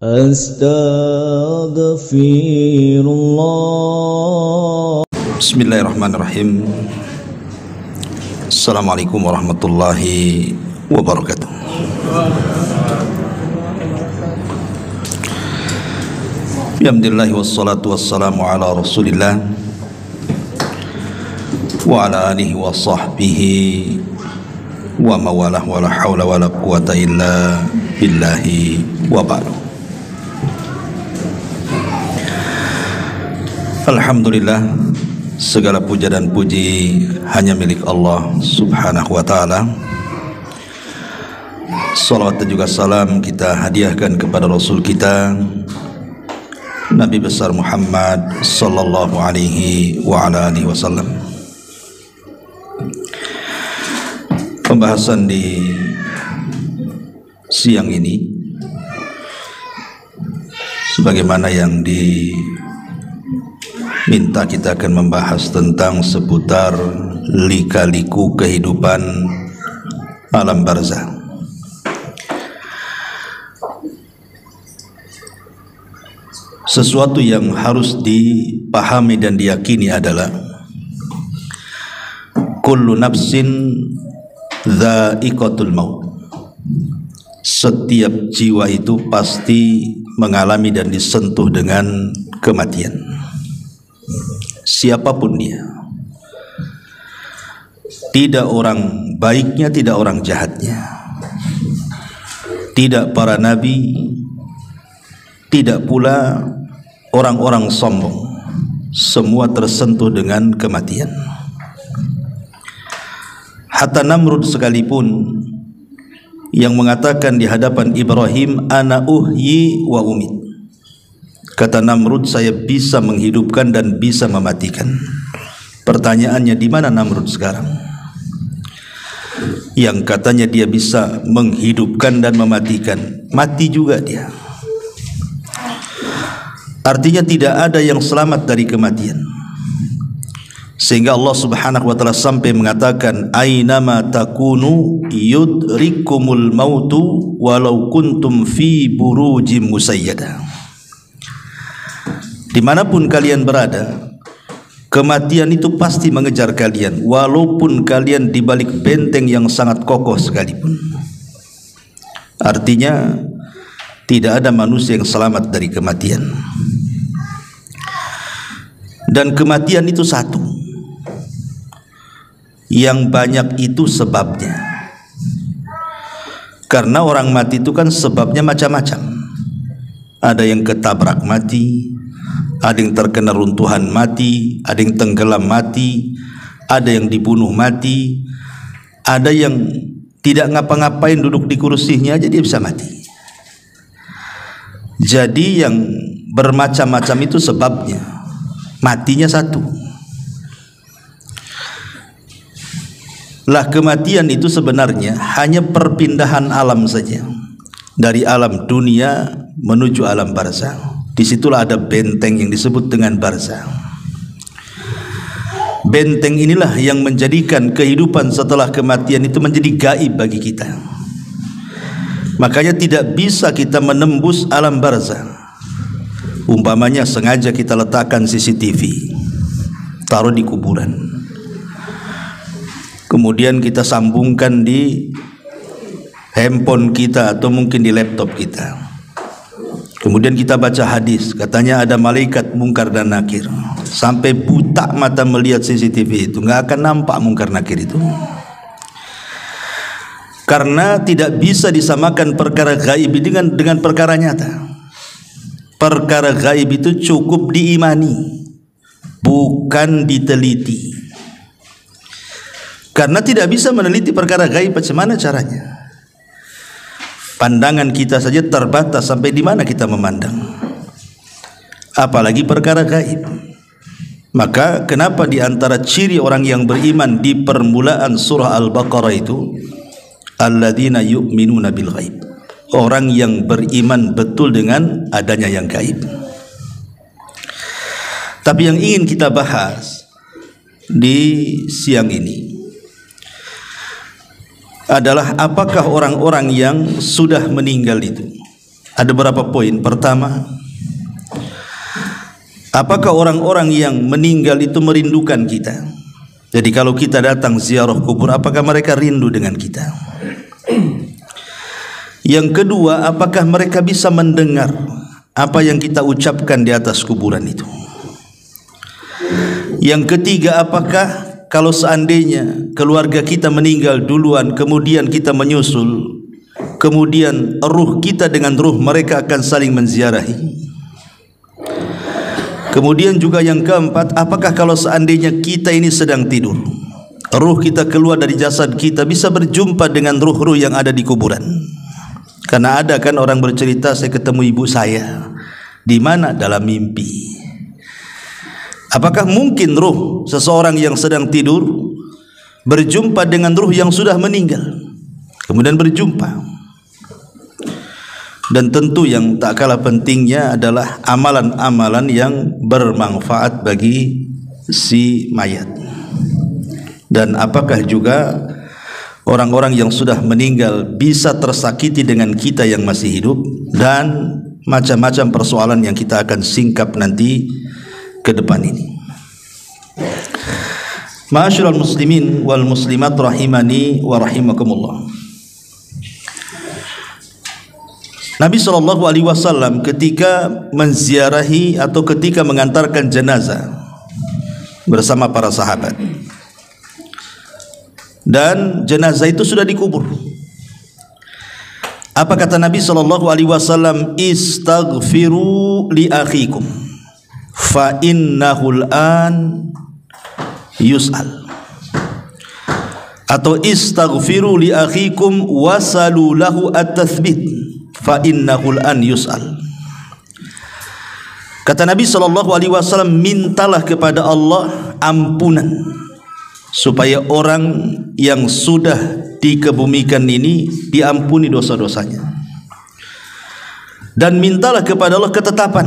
Astaghfirullah. Bismillahirrahmanirrahim. Assalamualaikum warahmatullahi wabarakatuh. Alhamdulillah wassalatu wassalamu ala Rasulillah wa ala alihi wa sahbihi wa mawalah wa la hawla wa la quwata illa billahi wa ba'du. Alhamdulillah, segala puja dan puji hanya milik Allah subhanahu wa ta'ala. Salawat dan juga salam kita hadiahkan kepada Rasul kita Nabi besar Muhammad sallallahu alaihi wa ala alihi wasallam. Pembahasan di siang ini sebagaimana yang minta, kita akan membahas tentang seputar lika-liku kehidupan alam barzah. Sesuatu yang harus dipahami dan diyakini adalah kullu nafsin dha'iqatul maut. Setiap jiwa itu pasti mengalami dan disentuh dengan kematian, siapapun dia, tidak orang baiknya, tidak orang jahatnya, tidak para nabi, tidak pula orang-orang sombong, semua tersentuh dengan kematian. Hatta Namrud sekalipun yang mengatakan di hadapan Ibrahim, ana uhyi wa umit. Kata Namrud, saya bisa menghidupkan dan bisa mematikan. Pertanyaannya, di mana Namrud sekarang? Yang katanya dia bisa menghidupkan dan mematikan, mati juga dia. Artinya tidak ada yang selamat dari kematian. Sehingga Allah subhanahu wa ta'ala sampai mengatakan, aynama takunu yudrikumul mautu walau kuntum fi burujim musayyada. Dimanapun kalian berada, kematian itu pasti mengejar kalian, walaupun kalian di balik benteng yang sangat kokoh sekalipun. Artinya tidak ada manusia yang selamat dari kematian. Dan kematian itu satu, yang banyak itu sebabnya. Karena orang mati itu kan sebabnya macam-macam. Ada yang ketabrak mati, ada yang terkena runtuhan mati, ada yang tenggelam mati, ada yang dibunuh mati, ada yang tidak ngapa-ngapain, duduk di kursinya aja dia bisa mati. Jadi yang bermacam-macam itu sebabnya, matinya satu. Lah kematian itu sebenarnya hanya perpindahan alam saja, dari alam dunia menuju alam barzah. Disitulah ada benteng yang disebut dengan barzah. Benteng inilah yang menjadikan kehidupan setelah kematian itu menjadi gaib bagi kita. Makanya tidak bisa kita menembus alam barzah. Umpamanya sengaja kita letakkan CCTV, taruh di kuburan, kemudian kita sambungkan di handphone kita atau mungkin di laptop kita. Kemudian kita baca hadis, katanya ada malaikat mungkar dan nakir. Sampai buta mata melihat CCTV itu, nggak akan nampak mungkar nakir itu. Karena tidak bisa disamakan perkara gaib dengan perkara nyata. Perkara gaib itu cukup diimani, bukan diteliti. Karena tidak bisa meneliti perkara gaib, bagaimana caranya? Pandangan kita saja terbatas, sampai di mana kita memandang, apalagi perkara gaib. Maka kenapa di antara ciri orang yang beriman di permulaan surah Al-Baqarah itu, alladzina yu'minuna bil ghaib, orang yang beriman betul dengan adanya yang gaib. Tapi yang ingin kita bahas di siang ini adalah apakah orang-orang yang sudah meninggal itu Ada berapa poin. Pertama, apakah orang-orang yang meninggal itu merindukan kita? Jadi kalau kita datang ziarah kubur, apakah mereka rindu dengan kita? Yang kedua, apakah mereka bisa mendengar apa yang kita ucapkan di atas kuburan itu? Yang ketiga, apakah kalau seandainya keluarga kita meninggal duluan, kemudian kita menyusul, kemudian ruh kita dengan ruh mereka akan saling menziarahi? Kemudian juga yang keempat, apakah kalau seandainya kita ini sedang tidur, ruh kita keluar dari jasad kita, bisa berjumpa dengan ruh-ruh yang ada di kuburan? Karena ada kan orang bercerita, saya ketemu ibu saya. Di mana? Dalam mimpi. Apakah mungkin ruh seseorang yang sedang tidur berjumpa dengan ruh yang sudah meninggal, kemudian berjumpa? Dan tentu yang tak kalah pentingnya adalah amalan-amalan yang bermanfaat bagi si mayat. Dan apakah juga orang-orang yang sudah meninggal bisa tersakiti dengan kita yang masih hidup? Dan macam-macam persoalan yang kita akan singkap nanti ke depan ini. Ma'asyiral muslimin wal muslimat rahimani wa rahimakumullah. Nabi SAW ketika menziarahi atau ketika mengantarkan jenazah bersama para sahabat, dan jenazah itu sudah dikubur, apa kata Nabi SAW? Istaghfiru li akhikum fa innahul an yus'al, atau istaghfiru li akhikum wasalu lahu at-tathbit fa innahul an yus'al. Kata Nabi SAW, mintalah kepada Allah ampunan supaya orang yang sudah dikebumikan ini diampuni dosa-dosanya, dan mintalah kepada Allah ketetapan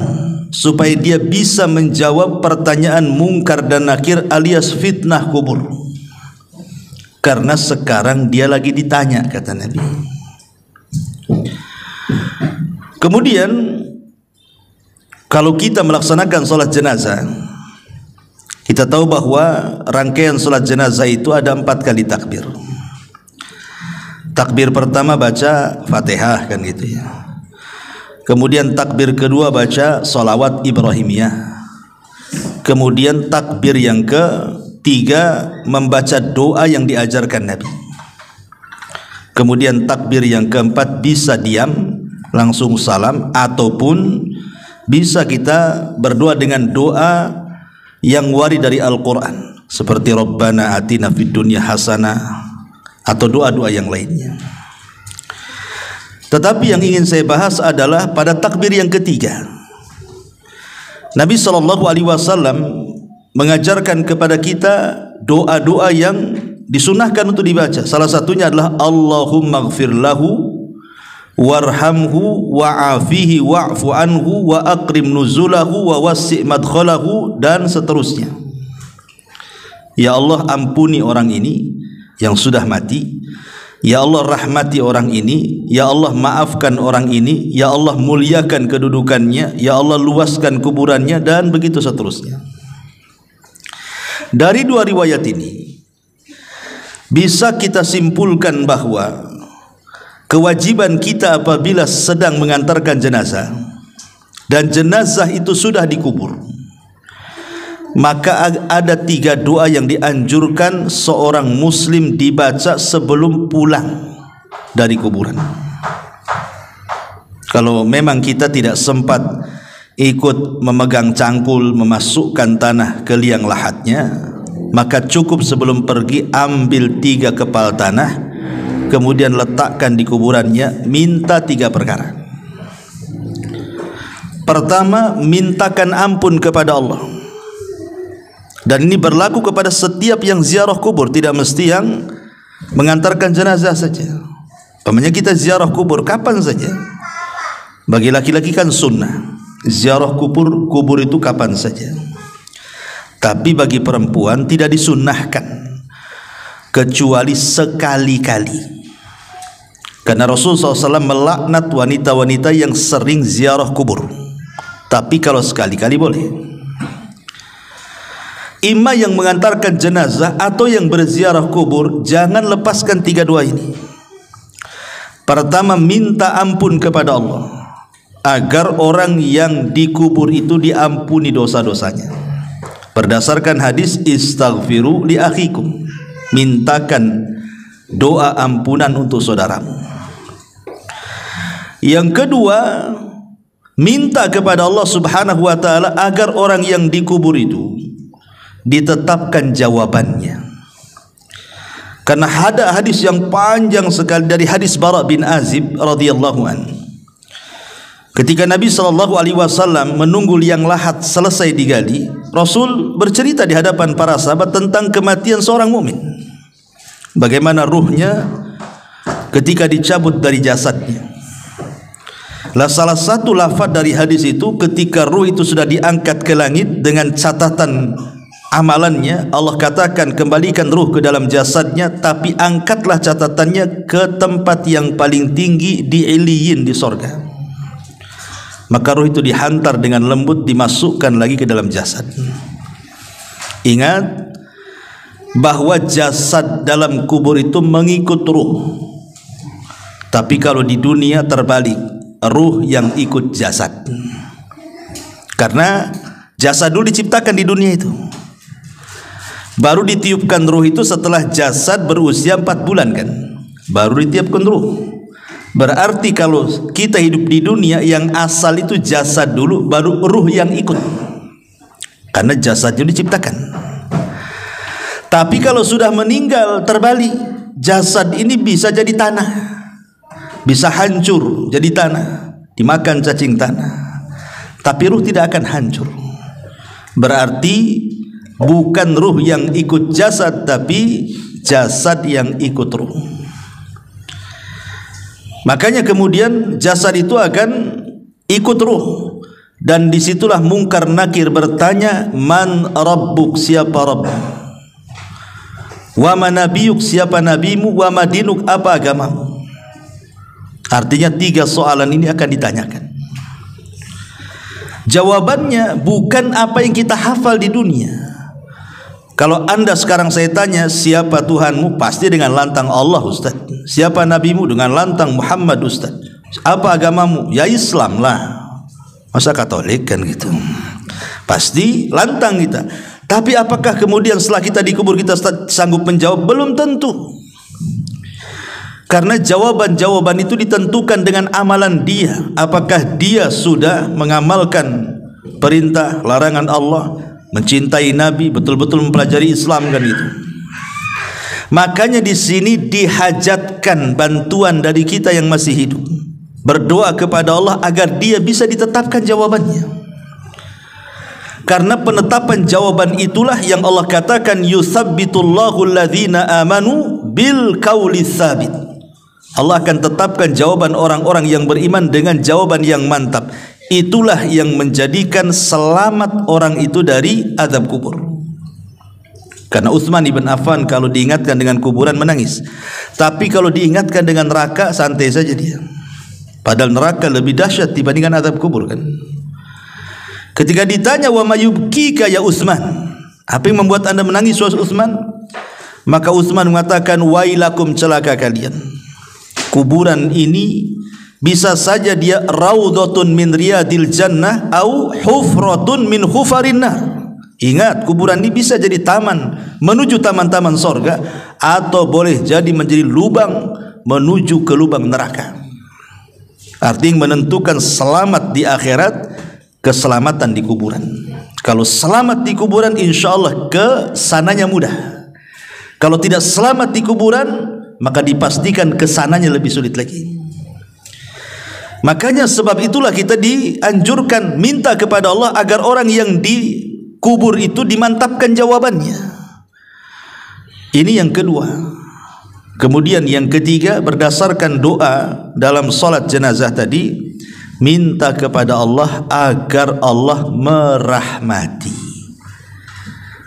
supaya dia bisa menjawab pertanyaan mungkar dan nakir alias fitnah kubur, karena sekarang dia lagi ditanya, kata Nabi. Kemudian kalau kita melaksanakan sholat jenazah, kita tahu bahwa rangkaian sholat jenazah itu ada 4 kali takbir. Takbir pertama baca Fatihah, kan gitu ya. Kemudian takbir kedua baca sholawat Ibrahimiyah. Kemudian takbir yang ketiga membaca doa yang diajarkan Nabi. Kemudian takbir yang keempat bisa diam langsung salam, ataupun bisa kita berdoa dengan doa yang warid dari Al-Quran seperti Rabbana atina fid dunya hasanah atau doa-doa yang lainnya. Tetapi yang ingin saya bahas adalah pada takbir yang ketiga, Nabi SAW mengajarkan kepada kita doa-doa yang disunahkan untuk dibaca. Salah satunya adalah Allahumma gfir lahu warhamhu wa'afihi wa'fu anhu wa akrim nuzulahu wa wasi' madkhalahu, dan seterusnya. Ya Allah, ampuni orang ini yang sudah mati. Ya Allah, rahmati orang ini. Ya Allah, maafkan orang ini. Ya Allah, muliakan kedudukannya. Ya Allah, luaskan kuburannya, dan begitu seterusnya. Dari 2 riwayat ini bisa kita simpulkan bahwa kewajiban kita apabila sedang mengantarkan jenazah dan jenazah itu sudah dikubur, maka ada 3 doa yang dianjurkan seorang muslim dibaca sebelum pulang dari kuburan. Kalau memang kita tidak sempat ikut memegang cangkul, memasukkan tanah ke liang lahatnya, maka cukup sebelum pergi ambil 3 kepal tanah, kemudian letakkan di kuburannya, minta 3 perkara. Pertama, mintakan ampun kepada Allah. Dan ini berlaku kepada setiap yang ziarah kubur, tidak mesti yang mengantarkan jenazah saja. Umpamanya kita ziarah kubur kapan saja. Bagi laki-laki kan sunnah, ziarah kubur itu kapan saja. Tapi bagi perempuan tidak disunnahkan kecuali sekali-kali. Karena Rasulullah SAW melaknat wanita-wanita yang sering ziarah kubur. Tapi kalau sekali-kali boleh. Imam yang mengantarkan jenazah atau yang berziarah kubur, jangan lepaskan 3 doa ini. Pertama, minta ampun kepada Allah agar orang yang dikubur itu diampuni dosa-dosanya. Berdasarkan hadis istaghfiru li akhikum, mintakan doa ampunan untuk saudaramu. Yang kedua, minta kepada Allah Subhanahu wa taala agar orang yang dikubur itu ditetapkan jawabannya. Karena ada hadis yang panjang sekali dari hadis Bara bin Azib radhiyallahu anhu. Ketika Nabi SAW menunggu liang lahat selesai digali, Rasul bercerita di hadapan para sahabat tentang kematian seorang mukmin. Bagaimana ruhnya ketika dicabut dari jasadnya. Lah salah satu lafaz dari hadis itu, ketika ruh itu sudah diangkat ke langit dengan catatan amalannya, Allah katakan kembalikan ruh ke dalam jasadnya, tapi angkatlah catatannya ke tempat yang paling tinggi di Iliyin, di sorga. Maka ruh itu dihantar dengan lembut, dimasukkan lagi ke dalam jasad. Ingat bahwa jasad dalam kubur itu mengikut ruh. Tapi kalau di dunia terbalik, ruh yang ikut jasad. Karena jasad dulu diciptakan di dunia itu, baru ditiupkan ruh itu setelah jasad berusia 4 bulan kan, baru ditiupkan ruh. Berarti kalau kita hidup di dunia, yang asal itu jasad dulu, baru ruh yang ikut, karena jasadnya diciptakan. Tapi kalau sudah meninggal terbalik, jasad ini bisa jadi tanah, bisa hancur jadi tanah, dimakan cacing tanah, tapi ruh tidak akan hancur. Berarti bukan ruh yang ikut jasad, tapi jasad yang ikut ruh. Makanya kemudian jasad itu akan ikut ruh, dan disitulah Munkar Nakir bertanya, man rabbuk, siapa Rabb, wa manabiyuk, siapa nabimu, wa madinuk, apa agamamu. Artinya 3 soalan ini akan ditanyakan. Jawabannya bukan apa yang kita hafal di dunia. Kalau anda sekarang saya tanya, siapa Tuhanmu? Pasti dengan lantang Allah, Ustaz. Siapa nabimu? Dengan lantang Muhammad, Ustaz. Apa agamamu? Ya Islam lah. Masa Katolik kan gitu? Pasti lantang kita. Tapi apakah kemudian setelah kita dikubur kita sanggup menjawab? Belum tentu. Karena jawaban-jawaban itu ditentukan dengan amalan dia. Apakah dia sudah mengamalkan perintah larangan Allah, mencintai Nabi, betul-betul mempelajari Islam kan itu. Makanya di sini dihajatkan bantuan dari kita yang masih hidup. Berdoa kepada Allah agar dia bisa ditetapkan jawabannya. Karena penetapan jawaban itulah yang Allah katakan, yusabbitullahu alladhina amanu bil qauli tsabit. Allah akan tetapkan jawaban orang-orang yang beriman dengan jawaban yang mantap. Itulah yang menjadikan selamat orang itu dari azab kubur. Karena Utsman ibn Affan kalau diingatkan dengan kuburan menangis, tapi kalau diingatkan dengan neraka santai saja dia. Padahal neraka lebih dahsyat dibandingkan azab kubur kan. Ketika ditanya, wa mayubkika ya Utsman, apa yang membuat anda menangis wahai Utsman? Maka Utsman mengatakan, wailakum, celaka kalian. Kuburan ini bisa saja dia raudhatun min riyadil jannah au hufratun min hufarin nar. Ingat, kuburan ini bisa jadi taman menuju taman-taman sorga, atau boleh jadi menjadi lubang menuju ke lubang neraka. Artinya menentukan selamat di akhirat, keselamatan di kuburan. Kalau selamat di kuburan, insya Allah kesananya mudah. Kalau tidak selamat di kuburan, maka dipastikan kesananya lebih sulit lagi. Makanya sebab itulah kita dianjurkan minta kepada Allah agar orang yang dikubur itu dimantapkan jawabannya. Ini yang kedua. Kemudian yang ketiga, berdasarkan doa dalam salat jenazah tadi, minta kepada Allah agar Allah merahmati.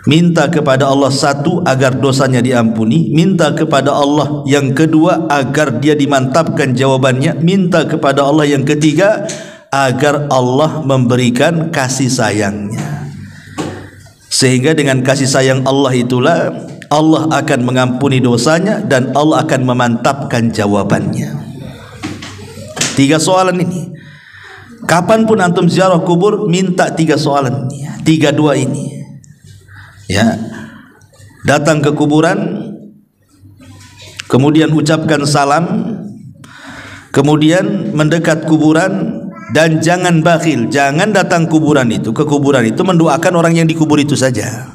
minta kepada Allah satu agar dosanya diampuni, minta kepada Allah yang kedua agar dia dimantapkan jawabannya, minta kepada Allah yang ketiga agar Allah memberikan kasih sayangnya. Sehingga dengan kasih sayang Allah itulah Allah akan mengampuni dosanya dan Allah akan memantapkan jawabannya. 3 soalan ini. Kapanpun antum ziarah kubur, minta 3 soalan ini, 3 doa ini. Ya, datang ke kuburan, kemudian ucapkan salam, kemudian mendekat kuburan, dan jangan bakhil, jangan datang ke kuburan itu mendoakan orang yang dikubur itu saja.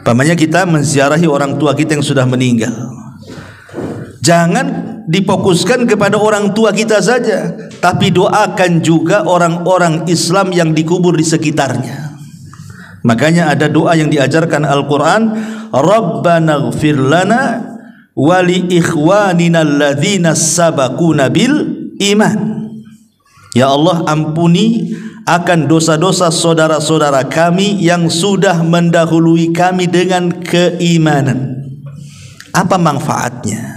Pamannya kita menziarahi orang tua kita yang sudah meninggal, jangan difokuskan kepada orang tua kita saja, tapi doakan juga orang-orang Islam yang dikubur di sekitarnya. Makanya ada doa yang diajarkan Al-Quran, Rabbana ighfir lana wa li ikhwanina alladhina sabaquna bil iman. Ya Allah, ampuni akan dosa-dosa saudara-saudara kami yang sudah mendahului kami dengan keimanan. Apa manfaatnya?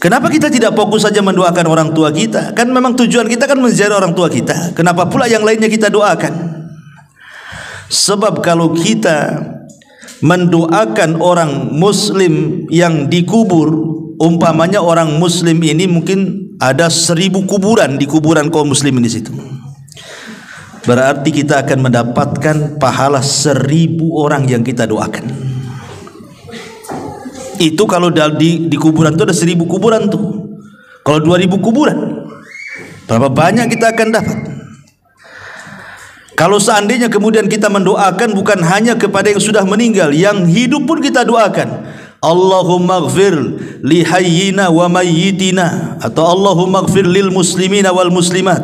Kenapa kita tidak fokus saja mendoakan orang tua kita? Kan memang tujuan kita kan menziarah orang tua kita. Kenapa pula yang lainnya kita doakan? Sebab kalau kita mendoakan orang muslim yang dikubur, umpamanya orang muslim ini mungkin ada 1000 kuburan di kuburan kaum muslimin di situ, berarti kita akan mendapatkan pahala 1000 orang yang kita doakan. Itu kalau di kuburan itu ada 1000 kuburan tuh. Kalau 2000 kuburan, berapa banyak kita akan dapat? Kalau seandainya kemudian kita mendoakan bukan hanya kepada yang sudah meninggal, yang hidup pun kita doakan. Allahumma ighfir li hayyina wa mayyitina, atau Allahumma ighfir lil muslimina wal muslimat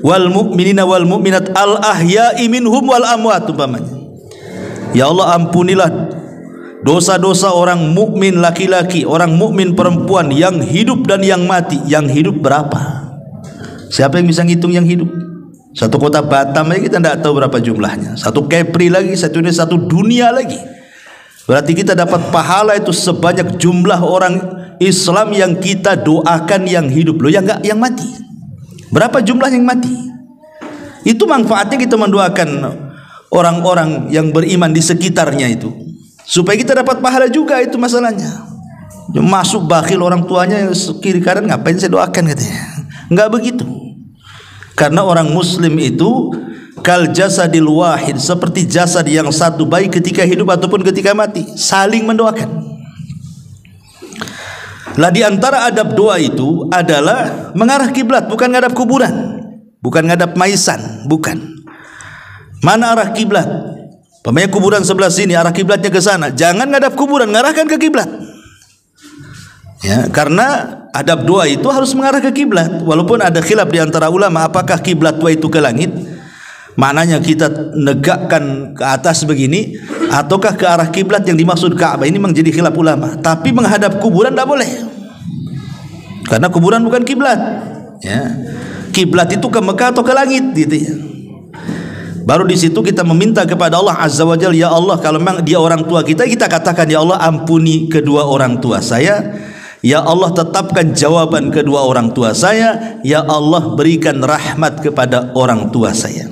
wal mu'minina wal mu'minat al ahya'i minhum wal amwat, umpamanya. Ya Allah, ampunilah dosa-dosa orang mukmin laki-laki, orang mukmin perempuan yang hidup dan yang mati. Yang hidup berapa? Siapa yang bisa ngitung yang hidup? Satu kota Batam aja kita tidak tahu berapa jumlahnya. Satu Kepri lagi, satu dunia lagi. Berarti kita dapat pahala itu sebanyak jumlah orang Islam yang kita doakan yang hidup. Loh, yang enggak, yang mati. Berapa jumlah yang mati? Itu manfaatnya kita mendoakan orang-orang yang beriman di sekitarnya itu, supaya kita dapat pahala juga. Itu masalahnya. Masuk bakhil orang tuanya kiri kanan, ngapain saya doakan katanya. Enggak begitu. Karena orang muslim itu kal jasadil wahid, seperti jasad yang satu, baik ketika hidup ataupun ketika mati, saling mendoakan. Lah di antara adab doa itu adalah mengarah kiblat, bukan ngadap kuburan, bukan ngadap maisan, bukan. Mana arah kiblat? Pemain kuburan sebelah sini, arah kiblatnya ke sana. Jangan ngadap kuburan, ngarahkan ke kiblat. Ya, karena adab doa itu harus mengarah ke kiblat. Walaupun ada khilaf di antara ulama apakah kiblat doa itu ke langit, maknanya kita negakkan ke atas begini, ataukah ke arah kiblat yang dimaksud Ka'bah. Ini memang jadi khilaf ulama. Tapi menghadap kuburan tidak boleh, karena kuburan bukan kiblat. Ya, kiblat itu ke Mekah atau ke langit, gitu ya. Baru di situ kita meminta kepada Allah Azza wa Jalla, ya Allah, kalau memang dia orang tua kita, kita katakan, ya Allah, ampuni kedua orang tua saya. Ya Allah, tetapkan jawaban kedua orang tua saya. Ya Allah, berikan rahmat kepada orang tua saya.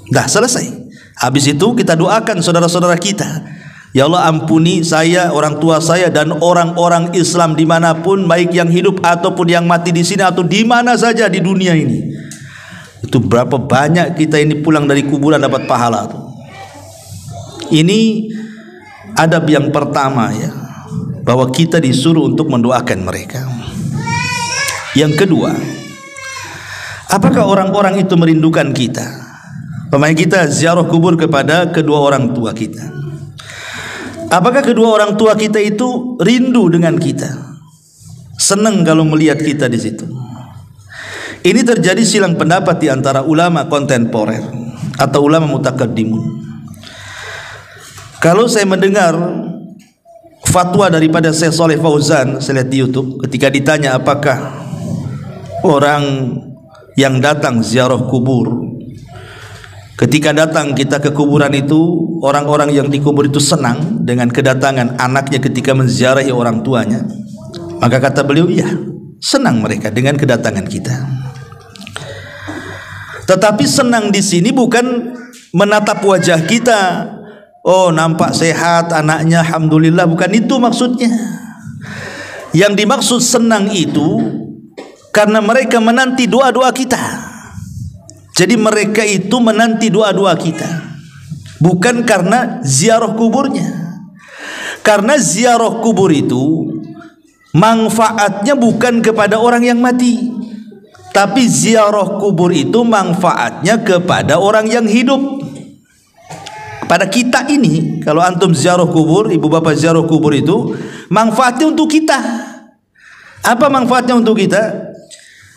Dah selesai. Habis itu kita doakan saudara-saudara kita. Ya Allah, ampuni saya, orang tua saya, dan orang-orang Islam dimanapun, baik yang hidup ataupun yang mati di sini atau di mana saja di dunia ini. Itu berapa banyak kita ini pulang dari kuburan dapat pahala tuh. Ini adab yang pertama, ya, bahwa kita disuruh untuk mendoakan mereka. Yang kedua, apakah orang-orang itu merindukan kita? Pemain kita ziarah kubur kepada kedua orang tua kita. Apakah kedua orang tua kita itu rindu dengan kita? Senang kalau melihat kita di situ? Ini terjadi silang pendapat di antara ulama kontemporer atau ulama mutakaddimun. Kalau saya mendengar fatwa daripada Syekh Shalih Fauzan, saya lihat di YouTube, ketika ditanya apakah orang yang datang ziarah kubur Ketika datang kita ke kuburan itu, orang-orang yang dikubur itu senang dengan kedatangan anaknya ketika menziarahi orang tuanya. Maka kata beliau, iya, senang mereka dengan kedatangan kita. Tetapi senang di sini bukan menatap wajah kita. Oh, nampak sehat anaknya, alhamdulillah, bukan itu maksudnya. Yang dimaksud senang itu karena mereka menanti doa-doa kita. Jadi mereka itu menanti doa-doa kita, bukan karena ziarah kuburnya. Karena ziarah kubur itu manfaatnya bukan kepada orang yang mati, tapi ziarah kubur itu manfaatnya kepada orang yang hidup. Pada kita ini, kalau antum ziarah kubur, ibu bapak ziarah kubur itu manfaatnya untuk kita. Apa manfaatnya untuk kita?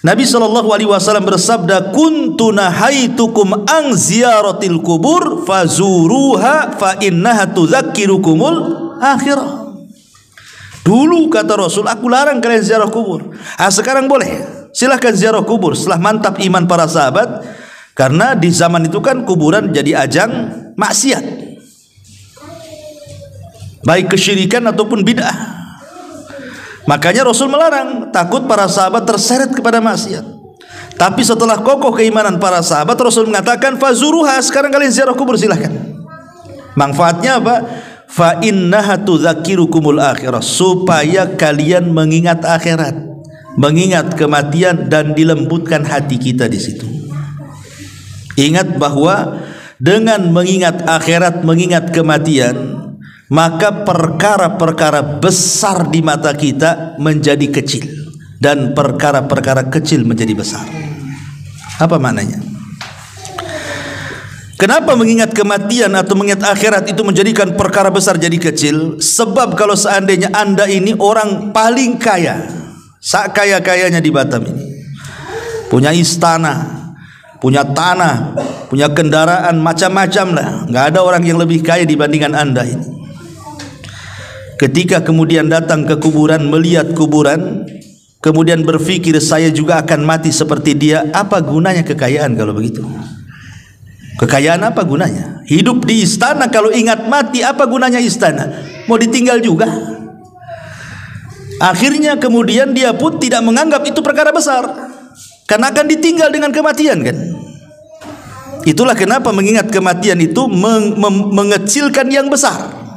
Nabi SAW bersabda, kuntu nahaitukum an ziyaratil kubur fazuruha fa innaha tudzakkirukumul akhirah. Dulu kata Rasul, aku larang kalian ziarah kubur. Sekarang boleh, silahkan ziarah kubur. Setelah mantap iman para sahabat, karena di zaman itu kan kuburan jadi ajang maksiat, baik kesyirikan ataupun bid'ah. Makanya Rasul melarang, takut para sahabat terseret kepada maksiat. Tapi setelah kokoh keimanan para sahabat, Rasul mengatakan fazuruha, sekarang kalian ziarah kubur silahkan. Manfaatnya apa? Fa innaha tudzakirukumul akhirah, supaya kalian mengingat akhirat, mengingat kematian, dan dilembutkan hati kita di situ. Ingat bahwa dengan mengingat akhirat, mengingat kematian, maka perkara-perkara besar di mata kita menjadi kecil, dan perkara-perkara kecil menjadi besar. Apa maknanya? Kenapa mengingat kematian atau mengingat akhirat itu menjadikan perkara besar jadi kecil? Sebab kalau seandainya Anda ini orang paling kaya, sakaya-kayanya di Batam ini, punya istana, punya tanah, punya kendaraan macam-macam lah, nggak ada orang yang lebih kaya dibandingkan Anda ini. Ketika kemudian datang ke kuburan, melihat kuburan, kemudian berpikir saya juga akan mati seperti dia, apa gunanya kekayaan kalau begitu? Kekayaan apa gunanya? Hidup di istana kalau ingat mati, apa gunanya istana? Mau ditinggal juga. Akhirnya kemudian dia pun tidak menganggap itu perkara besar, karena akan ditinggal dengan kematian kan. Itulah kenapa mengingat kematian itu mengecilkan yang besar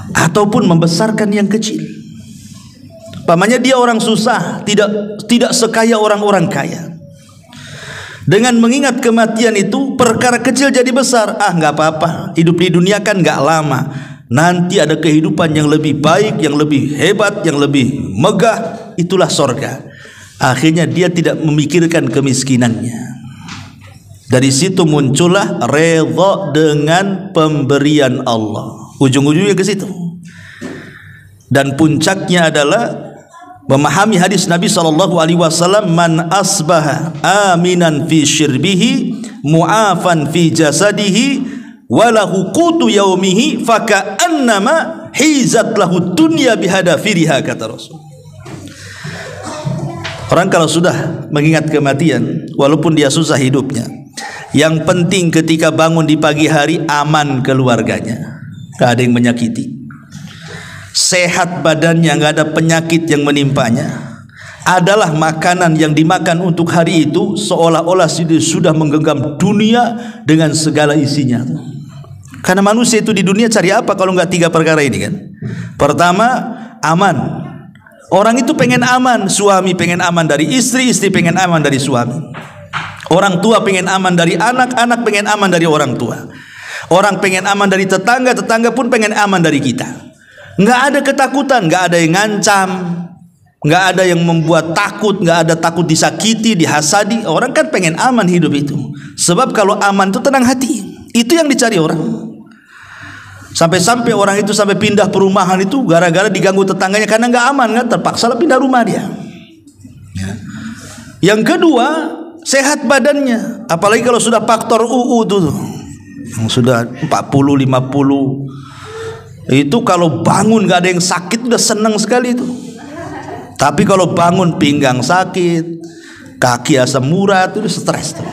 ataupun membesarkan yang kecil. Pamannya dia orang susah, tidak sekaya orang-orang kaya. Dengan mengingat kematian itu perkara kecil jadi besar. Nggak apa-apa, hidup di dunia kan nggak lama, nanti ada kehidupan yang lebih baik, yang lebih hebat, yang lebih megah, itulah sorga. Akhirnya dia tidak memikirkan kemiskinannya. Dari situ muncullah redha dengan pemberian Allah. Ujung-ujungnya ke situ. Dan puncaknya adalah memahami hadis Nabi SAW, man asbaha aminan fi syirbihi mu'afan fi jasadihi walahu qutu yaumihi faka'annama hizat lahu dunya bihadafiriha, kata Rasul. Orang kalau sudah mengingat kematian, walaupun dia susah hidupnya, yang penting ketika bangun di pagi hari aman keluarganya, gak ada yang menyakiti, sehat badannya, gak ada penyakit yang menimpanya, adalah makanan yang dimakan untuk hari itu seolah-olah sudah menggenggam dunia dengan segala isinya. Karena manusia itu di dunia cari apa kalau nggak tiga perkara ini kan? Pertama, aman. Orang itu pengen aman, suami pengen aman dari istri, istri pengen aman dari suami, orang tua pengen aman dari anak, anak pengen aman dari orang tua, orang pengen aman dari tetangga, tetangga pun pengen aman dari kita. Nggak ada ketakutan, nggak ada yang ngancam, nggak ada yang membuat takut, nggak ada takut disakiti, dihasadi. Orang kan pengen aman hidup itu. Sebab kalau aman itu tenang hati, itu yang dicari orang. Sampai-sampai orang itu sampai pindah perumahan itu gara-gara diganggu tetangganya karena nggak aman kan, terpaksa pindah rumah dia. Yang kedua, sehat badannya. Apalagi kalau sudah faktor UU tuh, yang sudah 40, 50, itu kalau bangun nggak ada yang sakit udah seneng sekali itu. Tapi kalau bangun pinggang sakit, kaki asam urat, itu stres tuh.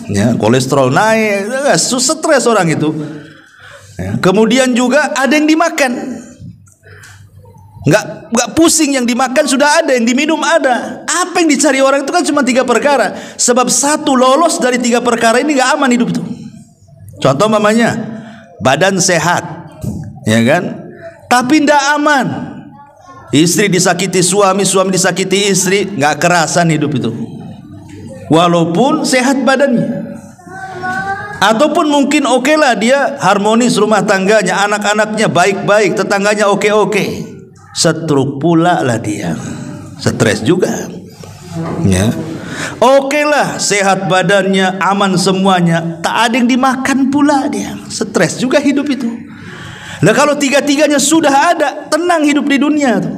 ya, kolesterol naik, stres orang itu. Ya, kemudian juga ada yang dimakan, nggak pusing, yang dimakan sudah ada, yang diminum ada. Apa yang dicari orang itu kan cuma 3 perkara. Sebab satu lolos dari 3 perkara ini nggak aman hidup tuh. Contoh mamanya, badan sehat, ya kan? Tapi nggak aman. Istri disakiti suami, suami disakiti istri, nggak kerasan hidup itu. Walaupun sehat badannya. Ataupun mungkin oke lah dia harmonis rumah tangganya, anak-anaknya baik-baik, tetangganya oke-oke. Stroke pula lah dia, stres juga. Ya, oke lah sehat badannya, aman semuanya, tak ada yang dimakan pula dia, stres juga hidup itu. Nah kalau 3-tiganya sudah ada, tenang hidup di dunia tuh.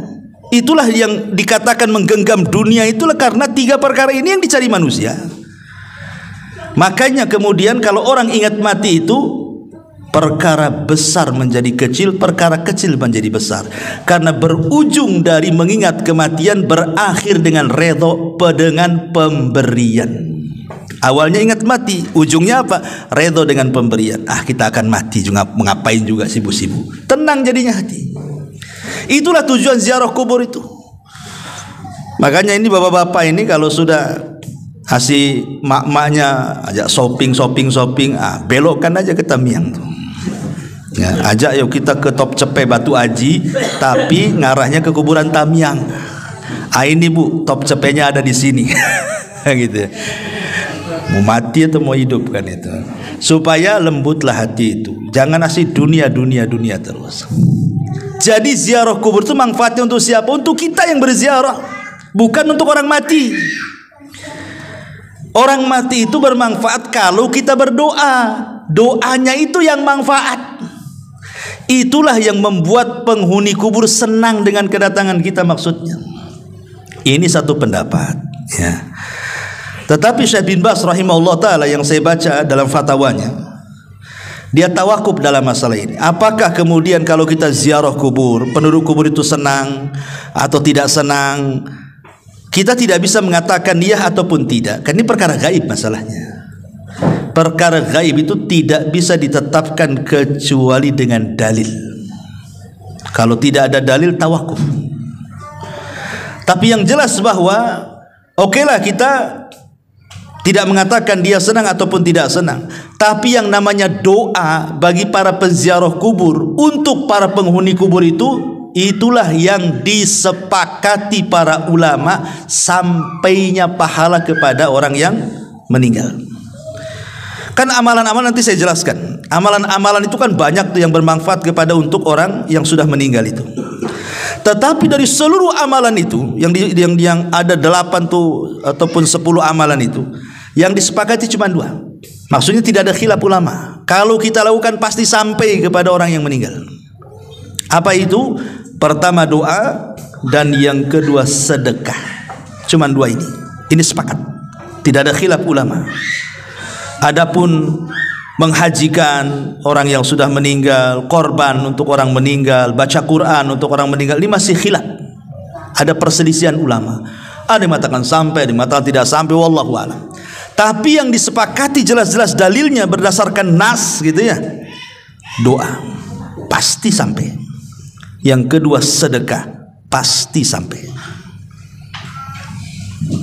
Itulah yang dikatakan menggenggam dunia, itulah karena 3 perkara ini yang dicari manusia. Makanya kemudian kalau orang ingat mati itu, perkara besar menjadi kecil, perkara kecil menjadi besar. Karena berujung dari mengingat kematian berakhir dengan redho dengan pemberian. Awalnya ingat mati, ujungnya apa? Redho dengan pemberian. Ah kita akan mati juga, mengapain juga sibuk-sibuk. Tenang jadinya hati. Itulah tujuan ziarah kubur itu. Makanya ini bapak-bapak ini kalau sudah kasih mak-maknya ajak shopping, belokkan aja ke Tamiang tuh. Ya, ajak yuk kita ke Top Cepe Batu Aji, tapi ngarahnya ke kuburan Tamiang. Ah ini bu, Top Cepenya ada di sini. Gitu. Mau mati atau mau hidup kan itu. Supaya lembutlah hati itu. Jangan asih dunia terus. Jadi ziarah kubur itu manfaatnya untuk siapa? Untuk kita yang berziarah, bukan untuk orang mati. Orang mati itu bermanfaat kalau kita berdoa. Doanya itu yang manfaat. Itulah yang membuat penghuni kubur senang dengan kedatangan kita maksudnya. Ini satu pendapat ya. Tetapi Syekh bin Baz rahimahullah ta'ala yang saya baca dalam fatwanya, dia tawakuf dalam masalah ini. Apakah kemudian kalau kita ziarah kubur, penduduk kubur itu senang atau tidak senang? Kita tidak bisa mengatakan iya ataupun tidak. Kan ini perkara gaib masalahnya. Perkara gaib itu tidak bisa ditetapkan kecuali dengan dalil. Kalau tidak ada dalil, tawakuf. Tapi yang jelas bahwa okelah kita tidak mengatakan dia senang ataupun tidak senang. Tapi yang namanya doa bagi para penziarah kubur untuk para penghuni kubur itu, itulah yang disepakati para ulama sampainya pahala kepada orang yang meninggal. Kan amalan-amalan nanti saya jelaskan. Amalan-amalan itu kan banyak tuh yang bermanfaat kepada untuk orang yang sudah meninggal itu. Tetapi dari seluruh amalan itu yang ada 8 tuh ataupun 10 amalan itu, yang disepakati cuma 2. Maksudnya tidak ada khilaf ulama. Kalau kita lakukan pasti sampai kepada orang yang meninggal. Apa itu? Pertama doa, dan yang kedua sedekah. Cuma 2 ini. Ini sepakat. Tidak ada khilaf ulama. Adapun menghajikan orang yang sudah meninggal, korban untuk orang meninggal, baca Quran untuk orang meninggal, ini masih khilaf. Ada perselisihan ulama. Ada yang mengatakan sampai, ada yang mengatakan tidak sampai, wallahu a'lam. Tapi yang disepakati jelas-jelas dalilnya berdasarkan nas gitu ya. Doa pasti sampai. Yang kedua sedekah pasti sampai.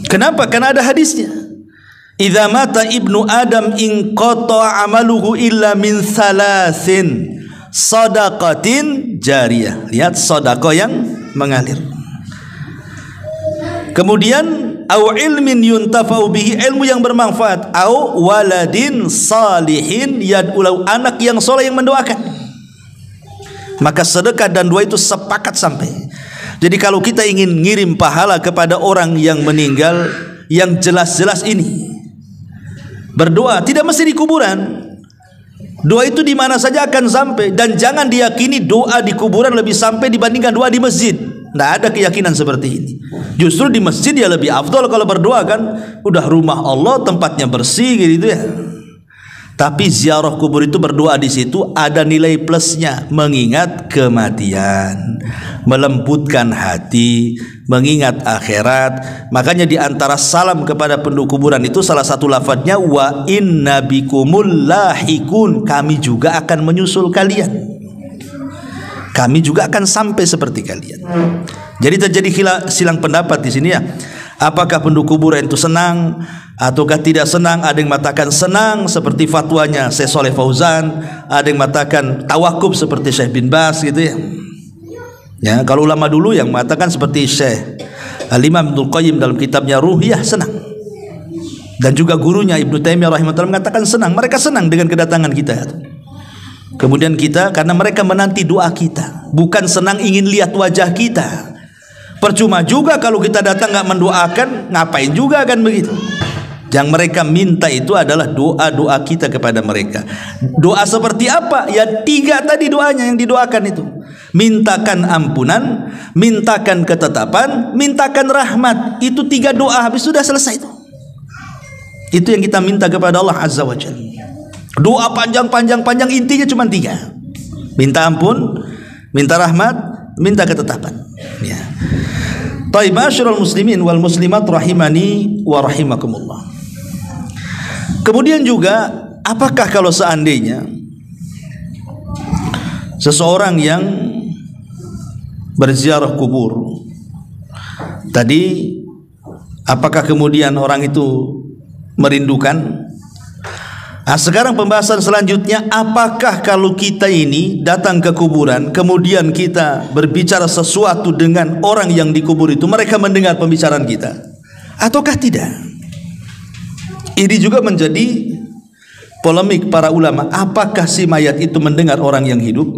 Kenapa? Karena ada hadisnya. Idza mata ibnu Adam in qata amaluhu illa min salasin sadaqatin jariyah. Lihat sedekah yang mengalir. Kemudian au ilmin yuntafa'u bihi, ilmu yang bermanfaat, au waladin salihin yad'u, anak yang soleh yang mendoakan. Maka sedekah dan doa itu sepakat sampai. Jadi kalau kita ingin ngirim pahala kepada orang yang meninggal, yang jelas-jelas ini berdoa, tidak mesti di kuburan. Doa itu di mana saja akan sampai, dan jangan diyakini doa di kuburan lebih sampai dibandingkan doa di masjid. Tidak ada keyakinan seperti ini. Justru di masjid ya lebih afdol kalau berdoa kan, udah rumah Allah, tempatnya bersih gitu ya. Tapi ziarah kubur itu, berdoa di situ ada nilai plusnya, mengingat kematian, melembutkan hati, mengingat akhirat. Makanya di antara salam kepada penduduk kuburan itu salah satu lafadznya wa inna bikumul lahikun, kami juga akan menyusul kalian. Kami juga akan sampai seperti kalian. Jadi terjadi silang pendapat di sini ya. Apakah penduduk kuburan itu senang ataukah tidak senang? Ada yang mengatakan senang seperti fatwanya Syekh Shalih Fauzan, ada yang mengatakan tawakuf seperti Syekh bin Baz gitu ya. Ya, kalau ulama dulu yang mengatakan seperti Syekh Al-Imam Ibnul Qayyim dalam kitabnya Ruhiyah, senang. Dan juga gurunya Ibnu Taimiyah rahimahullah mengatakan senang. Mereka senang dengan kedatangan kita. Kemudian kita, karena mereka menanti doa kita, bukan senang ingin lihat wajah kita. Percuma juga kalau kita datang nggak mendoakan, ngapain juga kan begitu. Yang mereka minta itu adalah doa-doa kita kepada mereka. Doa seperti apa? Ya 3 tadi doanya yang didoakan itu. Mintakan ampunan, mintakan ketetapan, mintakan rahmat. Itu 3 doa, habis sudah selesai itu. Itu yang kita minta kepada Allah Azza wa Jalla. Doa panjang, intinya cuma 3. Minta ampun, minta rahmat, minta ketetapan. Ya. Taib ma'asyiral muslimin wal muslimat rahimani wa rahimakumullah. Kemudian juga, apakah kalau seandainya seseorang yang berziarah kubur tadi, apakah kemudian orang itu merindukan? Nah, sekarang pembahasan selanjutnya, apakah kalau kita ini datang ke kuburan kemudian kita berbicara sesuatu dengan orang yang dikubur itu, mereka mendengar pembicaraan kita ataukah tidak? Ini juga menjadi polemik para ulama. Apakah si mayat itu mendengar orang yang hidup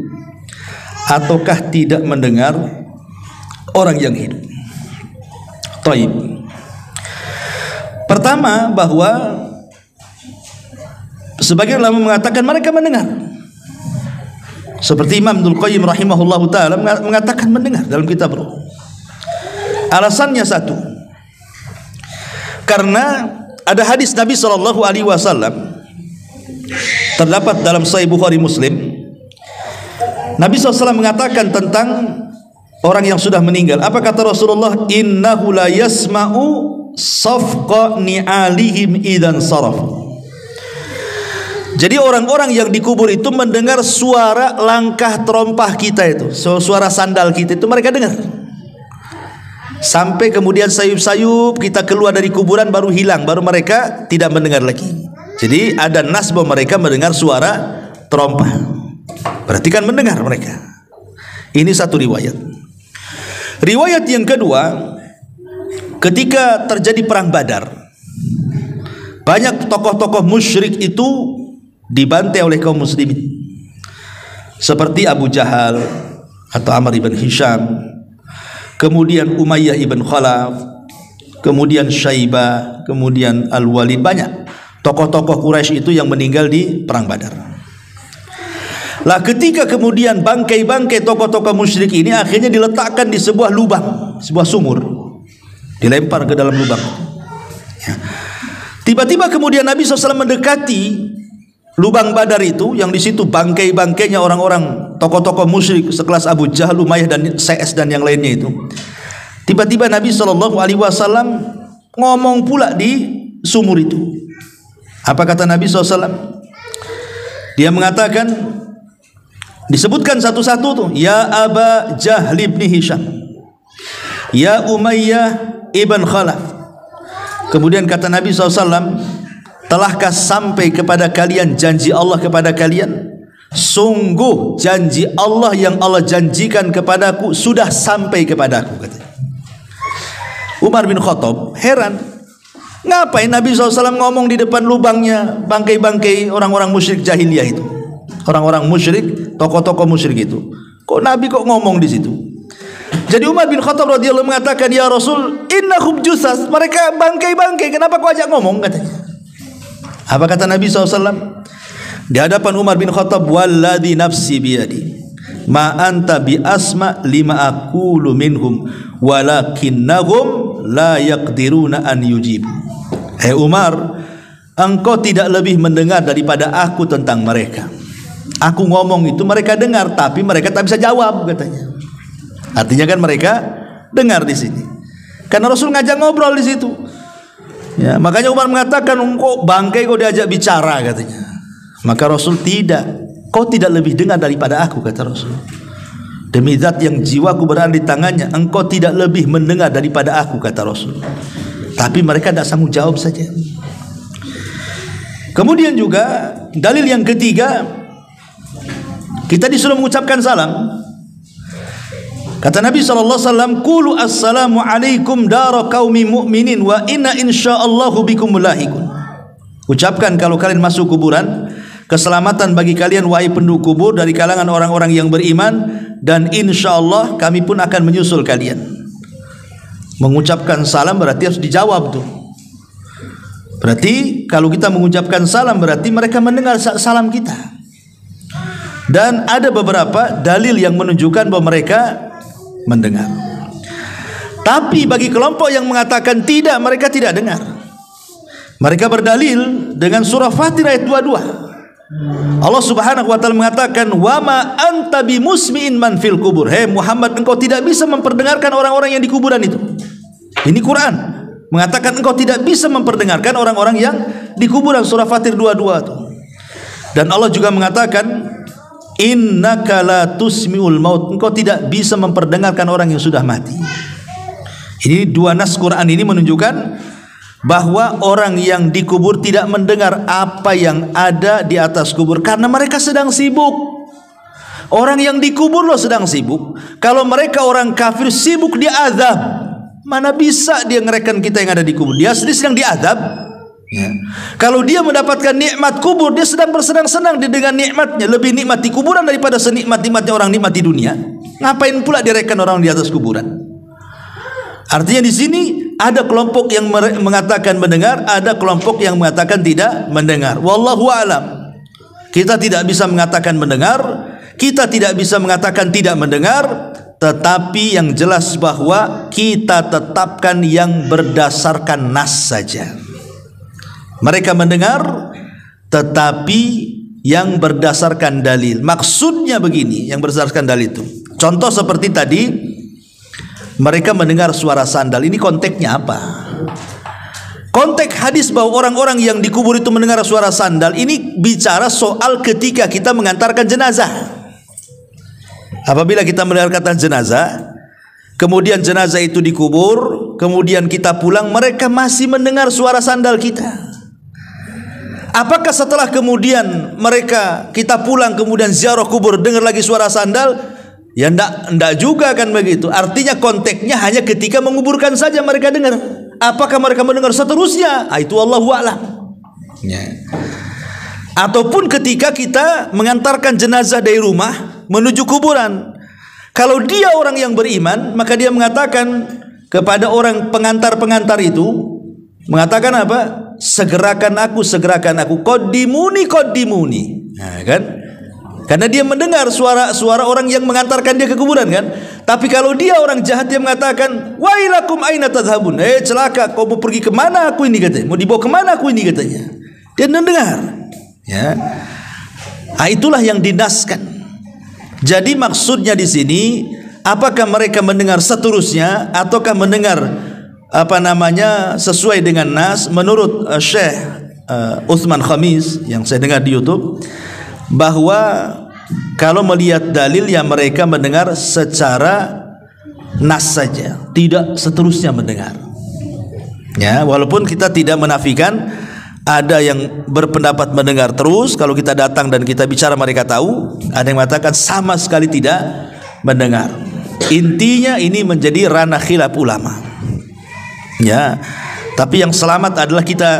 ataukah tidak mendengar orang yang hidup? Taib. Pertama, bahwa sebagian ulama mengatakan mereka mendengar. Seperti Imam Ibnul Qayyim rahimahullahu taala mengatakan mendengar dalam kitab Ruh. Alasannya satu, karena ada hadis Nabi sallallahu alaihi wasallam terdapat dalam Sahih Bukhari Muslim. Nabi SAW mengatakan tentang orang yang sudah meninggal. Apa kata Rasulullah? Innahu la yasma'u safqa ni'alihim idan saraf. Jadi orang-orang yang dikubur itu mendengar suara langkah terompah kita itu, suara sandal kita itu mereka dengar. Sampai kemudian sayup-sayup kita keluar dari kuburan baru hilang, baru mereka tidak mendengar lagi. Jadi ada nas bahwa mereka mendengar suara terompah. Berarti kan mendengar mereka. Ini satu riwayat. Riwayat yang kedua, ketika terjadi perang Badar, banyak tokoh-tokoh musyrik itu dibantai oleh kaum muslimin, seperti Abu Jahal atau Amr ibn Hisham, kemudian Umayyah ibn Khalaf, kemudian Syaibah, kemudian Al-Walid. Banyak tokoh-tokoh Quraisy itu yang meninggal di perang Badar. Lah ketika kemudian bangkai-bangkai tokoh-tokoh musyrik ini akhirnya diletakkan di sebuah lubang, sebuah sumur, dilempar ke dalam lubang. Ya. Tiba-tiba kemudian Nabi SAW mendekati lubang Badar itu, yang di situ bangkai-bangkainya orang-orang tokoh-tokoh musyrik sekelas Abu Jahal, Umayyah dan CS dan yang lainnya itu. Tiba-tiba Nabi SAW ngomong pula di sumur itu. Apa kata Nabi SAW? Dia mengatakan, disebutkan satu-satu tuh, ya Aba Jahl ibn Hisham, ya Umayyah ibn Khalaf. Kemudian kata Nabi SAW, telahkah sampai kepada kalian janji Allah kepada kalian? Sungguh janji Allah yang Allah janjikan kepadaku sudah sampai kepadaku, katanya. Umar bin Khattab heran, ngapain Nabi SAW ngomong di depan lubangnya bangkai-bangkai orang-orang musyrik jahiliyah itu, orang-orang musyrik, tokoh-tokoh musyrik itu. Kok Nabi kok ngomong di situ? Jadi Umar bin Khattab radhiyallahu mengatakan, ya Rasul, innahum jusas, mereka bangkai-bangkai, kenapa kau ajak ngomong, katanya. Apa kata Nabi SAW di hadapan Umar bin Khattab? Walladhi nafsi biyadi ma anta bi asma lima aqulu minhum walakinnahum la yaqdiruna an yujibu. Umar, engkau tidak lebih mendengar daripada aku tentang mereka. Aku ngomong itu mereka dengar, tapi mereka tak bisa jawab, katanya. Artinya kan mereka dengar di sini. Karena Rasul ngajak ngobrol di situ. Ya, makanya Umar mengatakan, engkau bangkai kau diajak bicara, katanya. Maka Rasul tidak. Kau tidak lebih dengar daripada aku, kata Rasul. Demi zat yang jiwaku berada di tangannya, engkau tidak lebih mendengar daripada aku, kata Rasul. Tapi mereka tidak sanggup jawab saja. Kemudian juga dalil yang ketiga, kita disuruh mengucapkan salam. Kata Nabi SAW, Qulu assalamu alaikum dara qaumi mu'minin wa inna insya'allahu bikum mulahikun. Ucapkan kalau kalian masuk kuburan, keselamatan bagi kalian wahai penduduk kubur dari kalangan orang-orang yang beriman, dan insyaallah kami pun akan menyusul kalian. Mengucapkan salam berarti harus dijawab tuh. Berarti kalau kita mengucapkan salam berarti mereka mendengar salam kita. Dan ada beberapa dalil yang menunjukkan bahwa mereka mendengar. Tapi bagi kelompok yang mengatakan tidak, mereka tidak dengar, mereka berdalil dengan surah Fatir ayat 22. Allah Subhanahu wa taala mengatakan, "Wa ma anta bimusmi'in man fil kubur." Hei Muhammad, engkau tidak bisa memperdengarkan orang-orang yang di kuburan itu. Ini Quran mengatakan engkau tidak bisa memperdengarkan orang-orang yang di kuburan, surah Fatir 22 itu. Dan Allah juga mengatakan, innaka la tusmi'ul maut, engkau tidak bisa memperdengarkan orang yang sudah mati. Ini dua nas Quran ini menunjukkan bahwa orang yang dikubur tidak mendengar apa yang ada di atas kubur karena mereka sedang sibuk. Orang yang dikubur loh sedang sibuk. Kalau mereka orang kafir sibuk diazab, mana bisa dia ngerekan kita yang ada di kubur? Dia sedang diazab. Ya. Kalau dia mendapatkan nikmat kubur, dia sedang bersenang-senang dengan nikmatnya. Lebih nikmat di kuburan daripada senikmat-nikmatnya orang nikmat di dunia. Ngapain pula direkan orang di atas kuburan? Artinya di sini ada kelompok yang mengatakan mendengar, ada kelompok yang mengatakan tidak mendengar. Wallahu a'lam. Kita tidak bisa mengatakan mendengar, kita tidak bisa mengatakan tidak mendengar, tetapi yang jelas bahwa kita tetapkan yang berdasarkan nas saja. Mereka mendengar tetapi yang berdasarkan dalil. Maksudnya begini, yang berdasarkan dalil itu. Contoh seperti tadi, mereka mendengar suara sandal. Ini konteksnya apa? Konteks hadis bahwa orang-orang yang dikubur itu mendengar suara sandal, ini bicara soal ketika kita mengantarkan jenazah. Apabila kita mendengar kata jenazah, kemudian jenazah itu dikubur, kemudian kita pulang, mereka masih mendengar suara sandal kita. Apakah setelah kemudian kita pulang kemudian ziarah kubur dengar lagi suara sandal? Ya enggak juga kan begitu. Artinya konteksnya hanya ketika menguburkan saja mereka dengar. Apakah mereka mendengar seterusnya? Itu Allahu a'lam. Ya. Ataupun ketika kita mengantarkan jenazah dari rumah menuju kuburan. Kalau dia orang yang beriman, maka dia mengatakan kepada orang pengantar-pengantar itu, mengatakan apa? Segerakan aku, qaddimuni. Nah, kan? Karena dia mendengar suara orang yang mengantarkan dia ke kuburan kan. Tapi kalau dia orang jahat, dia mengatakan, wailakum aina tadhhabun. Celaka, kau mau pergi kemana aku ini, katanya. Mau dibawa kemana aku ini, katanya. Dia mendengar. Ya. Nah, itulah yang dinaskan. Jadi maksudnya di sini, apakah mereka mendengar seterusnya ataukah mendengar sesuai dengan nas? Menurut Syekh Utsman Khamis yang saya dengar di YouTube, bahwa kalau melihat dalil yang mereka mendengar secara nas saja, tidak seterusnya mendengar. Ya, walaupun kita tidak menafikan ada yang berpendapat mendengar terus. Kalau kita datang dan kita bicara mereka tahu. Ada yang mengatakan sama sekali tidak mendengar. Intinya ini menjadi ranah khilaf ulama. Ya, tapi yang selamat adalah kita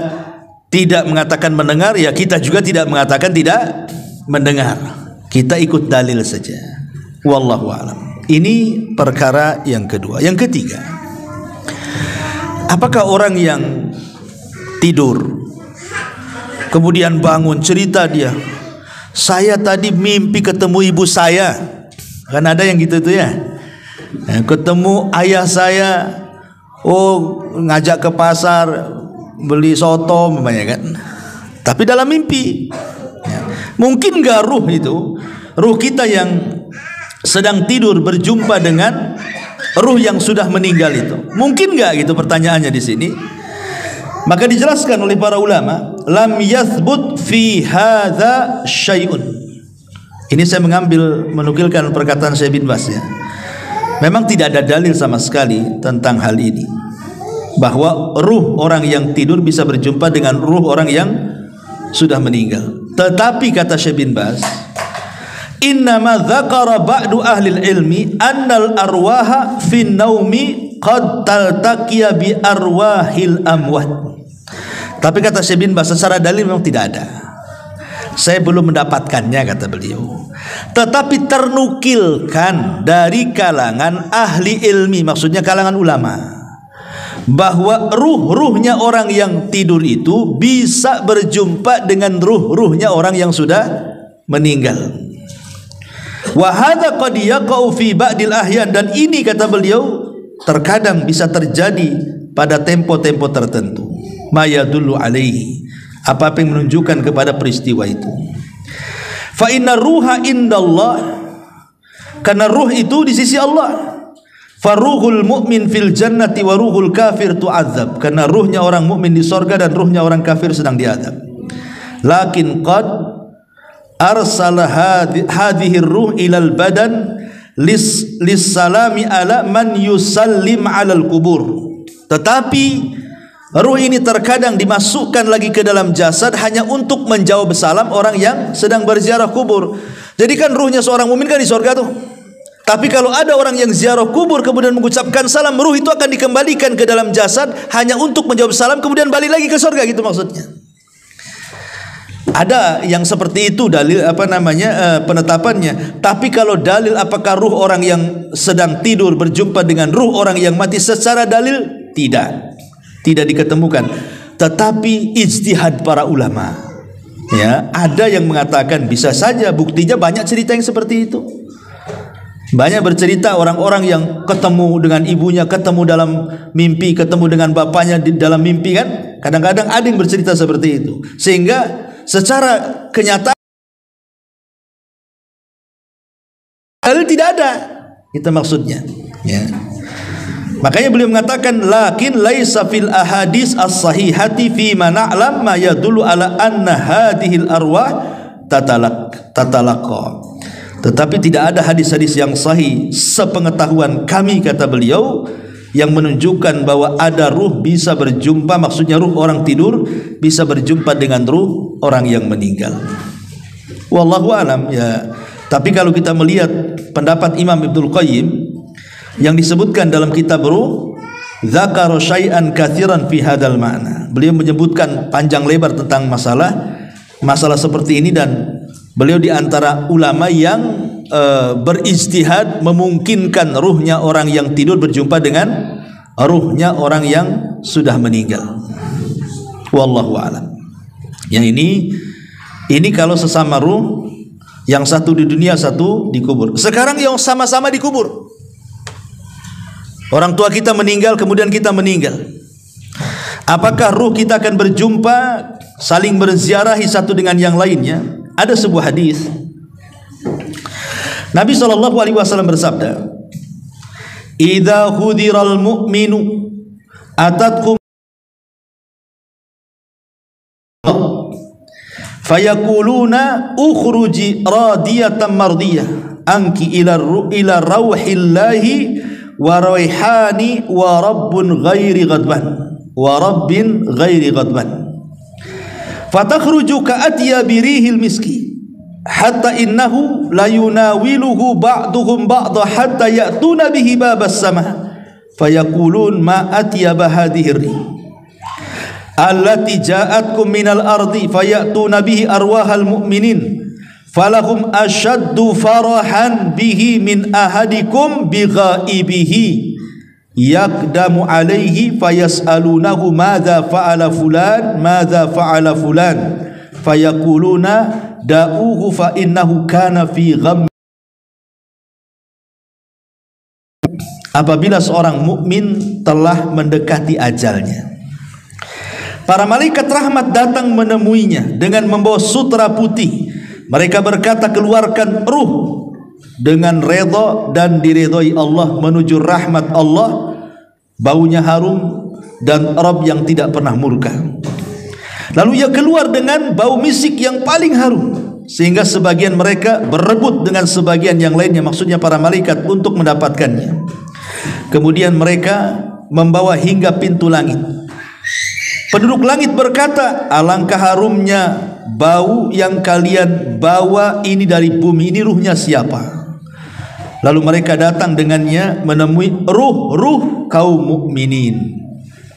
tidak mengatakan mendengar, ya kita juga tidak mengatakan tidak mendengar. Kita ikut dalil saja. Wallahu a'lam. Ini perkara yang kedua. Yang ketiga, apakah orang yang tidur kemudian bangun cerita dia, saya tadi mimpi ketemu ibu saya. Kan ada yang gitu tuh ya. Ketemu ayah saya, ngajak ke pasar beli soto namanya kan. tapi dalam mimpi. Ya. Mungkin nggak ruh kita yang sedang tidur berjumpa dengan ruh yang sudah meninggal itu? Mungkin nggak gitu pertanyaannya di sini. Maka dijelaskan oleh para ulama, lam yathbut fi hadza syai'un. Ini saya menukilkan perkataan Syekh bin Baz ya. Memang tidak ada dalil sama sekali tentang hal ini, bahwa ruh orang yang tidur bisa berjumpa dengan ruh orang yang sudah meninggal. Tetapi kata Syekh bin Baz, innama dzakara ba'du ahli ilmi annal arwaha fin naumi qad taltaqiya bi arwahil amwat. Tapi kata Syekh bin Baz, secara dalil memang tidak ada. Saya belum mendapatkannya kata beliau. Tetapi ternukilkan dari kalangan ahli ilmi, maksudnya kalangan ulama, bahwa ruh-ruhnya orang yang tidur itu bisa berjumpa dengan ruh-ruhnya orang yang sudah meninggal. Wa hadza qad yaqau fi ba'dil ahyan, dan ini kata beliau terkadang bisa terjadi pada tempo-tempo tertentu. Ma yadullu alaihi, apa yang menunjukkan kepada peristiwa itu. Fa inna ruha indallah, karena ruh itu di sisi Allah. Faruhul mu'min fil jannati wa ruhul kafir tu'adzab, karena ruhnya orang mukmin di sorga dan ruhnya orang kafir sedang diadab. Lakin qad arsala hadhihi ruh ilal badan lis salami ala man yusallim alal kubur. Tetapi ruh ini terkadang dimasukkan lagi ke dalam jasad hanya untuk menjawab salam orang yang sedang berziarah kubur. Jadi kan ruhnya seorang mukmin kan di sorga tuh. Tapi kalau ada orang yang ziarah kubur kemudian mengucapkan salam, ruh itu akan dikembalikan ke dalam jasad hanya untuk menjawab salam kemudian balik lagi ke sorga, gitu maksudnya. Ada yang seperti itu dalil penetapannya. Tapi kalau dalil apakah ruh orang yang sedang tidur berjumpa dengan ruh orang yang mati, secara dalil tidak diketemukan. Tetapi ijtihad para ulama, ya, ada yang mengatakan bisa saja. Buktinya banyak cerita yang seperti itu. Banyak bercerita orang-orang yang ketemu dengan ibunya, ketemu dalam mimpi, ketemu dengan bapaknya di dalam mimpi kan. Kadang-kadang ada yang bercerita seperti itu. Sehingga secara kenyataan dalil tidak ada. Itu maksudnya, ya. Makanya beliau mengatakan lakin laisa fil ahadits as-sahihati fi ma na'lam ma yadullu ala anna hadhil arwah tatalaqa. Tetapi tidak ada hadis-hadis yang sahih sepengetahuan kami, kata beliau, yang menunjukkan bahwa ada ruh bisa berjumpa, maksudnya ruh orang tidur bisa berjumpa dengan ruh orang yang meninggal. Wallahu alam, ya. Tapi kalau kita melihat pendapat Imam Ibnul Qayyim yang disebutkan dalam kitab Ruh, dzakara syai'an katsiran fi hadzal ma'na. Beliau menyebutkan panjang lebar tentang masalah seperti ini, dan beliau di antara ulama yang berijtihad memungkinkan ruhnya orang yang tidur berjumpa dengan ruhnya orang yang sudah meninggal. Wallahu a'lam. Yang ini kalau sesama ruh, yang satu di dunia, satu di kubur. Sekarang yang sama-sama di kubur. Orang tua kita meninggal, kemudian kita meninggal. Apakah ruh kita akan berjumpa, saling berziarahi satu dengan yang lainnya? Ada sebuah hadis. Nabi SAW bersabda, "Idza hudiral mu'minu atatkum fayakuluna ukhruji radiyatan mardiyah anki ila rauhillahi wa raihani wa rabbin ghairi ghadban fatakhruju ka'atiya birihil miski hatta innahu la yunawiluhu ba'duhum ba'dha hatta ya'tuna bihi babas sama fayaqulun ma atyaba hadhihi rih allati ja'atkum minal ardi fayatuna bihi arwahal mu'minin falahum ashaddu farahan bihi min ahadikum bighaibihi yakdamu alaihi fayas'alunahu madza fa'ala fulan fayaquluna da'uhu fa innahu kana fi gham. Apabila seorang mukmin telah mendekati ajalnya, Para malaikat rahmat datang menemuinya dengan membawa sutra putih. Mereka berkata, keluarkan ruh dengan redha dan diridhai Allah menuju rahmat Allah. Baunya harum dan Rabb yang tidak pernah murka. Lalu ia keluar dengan bau misik yang paling harum, sehingga sebagian mereka berebut dengan sebagian yang lainnya, maksudnya para malaikat, untuk mendapatkannya. Kemudian mereka membawa hingga pintu langit. Penduduk langit berkata, alangkah harumnya bau yang kalian bawa ini dari bumi, ini ruhnya siapa? Lalu mereka datang dengannya menemui ruh-ruh kaum mukminin.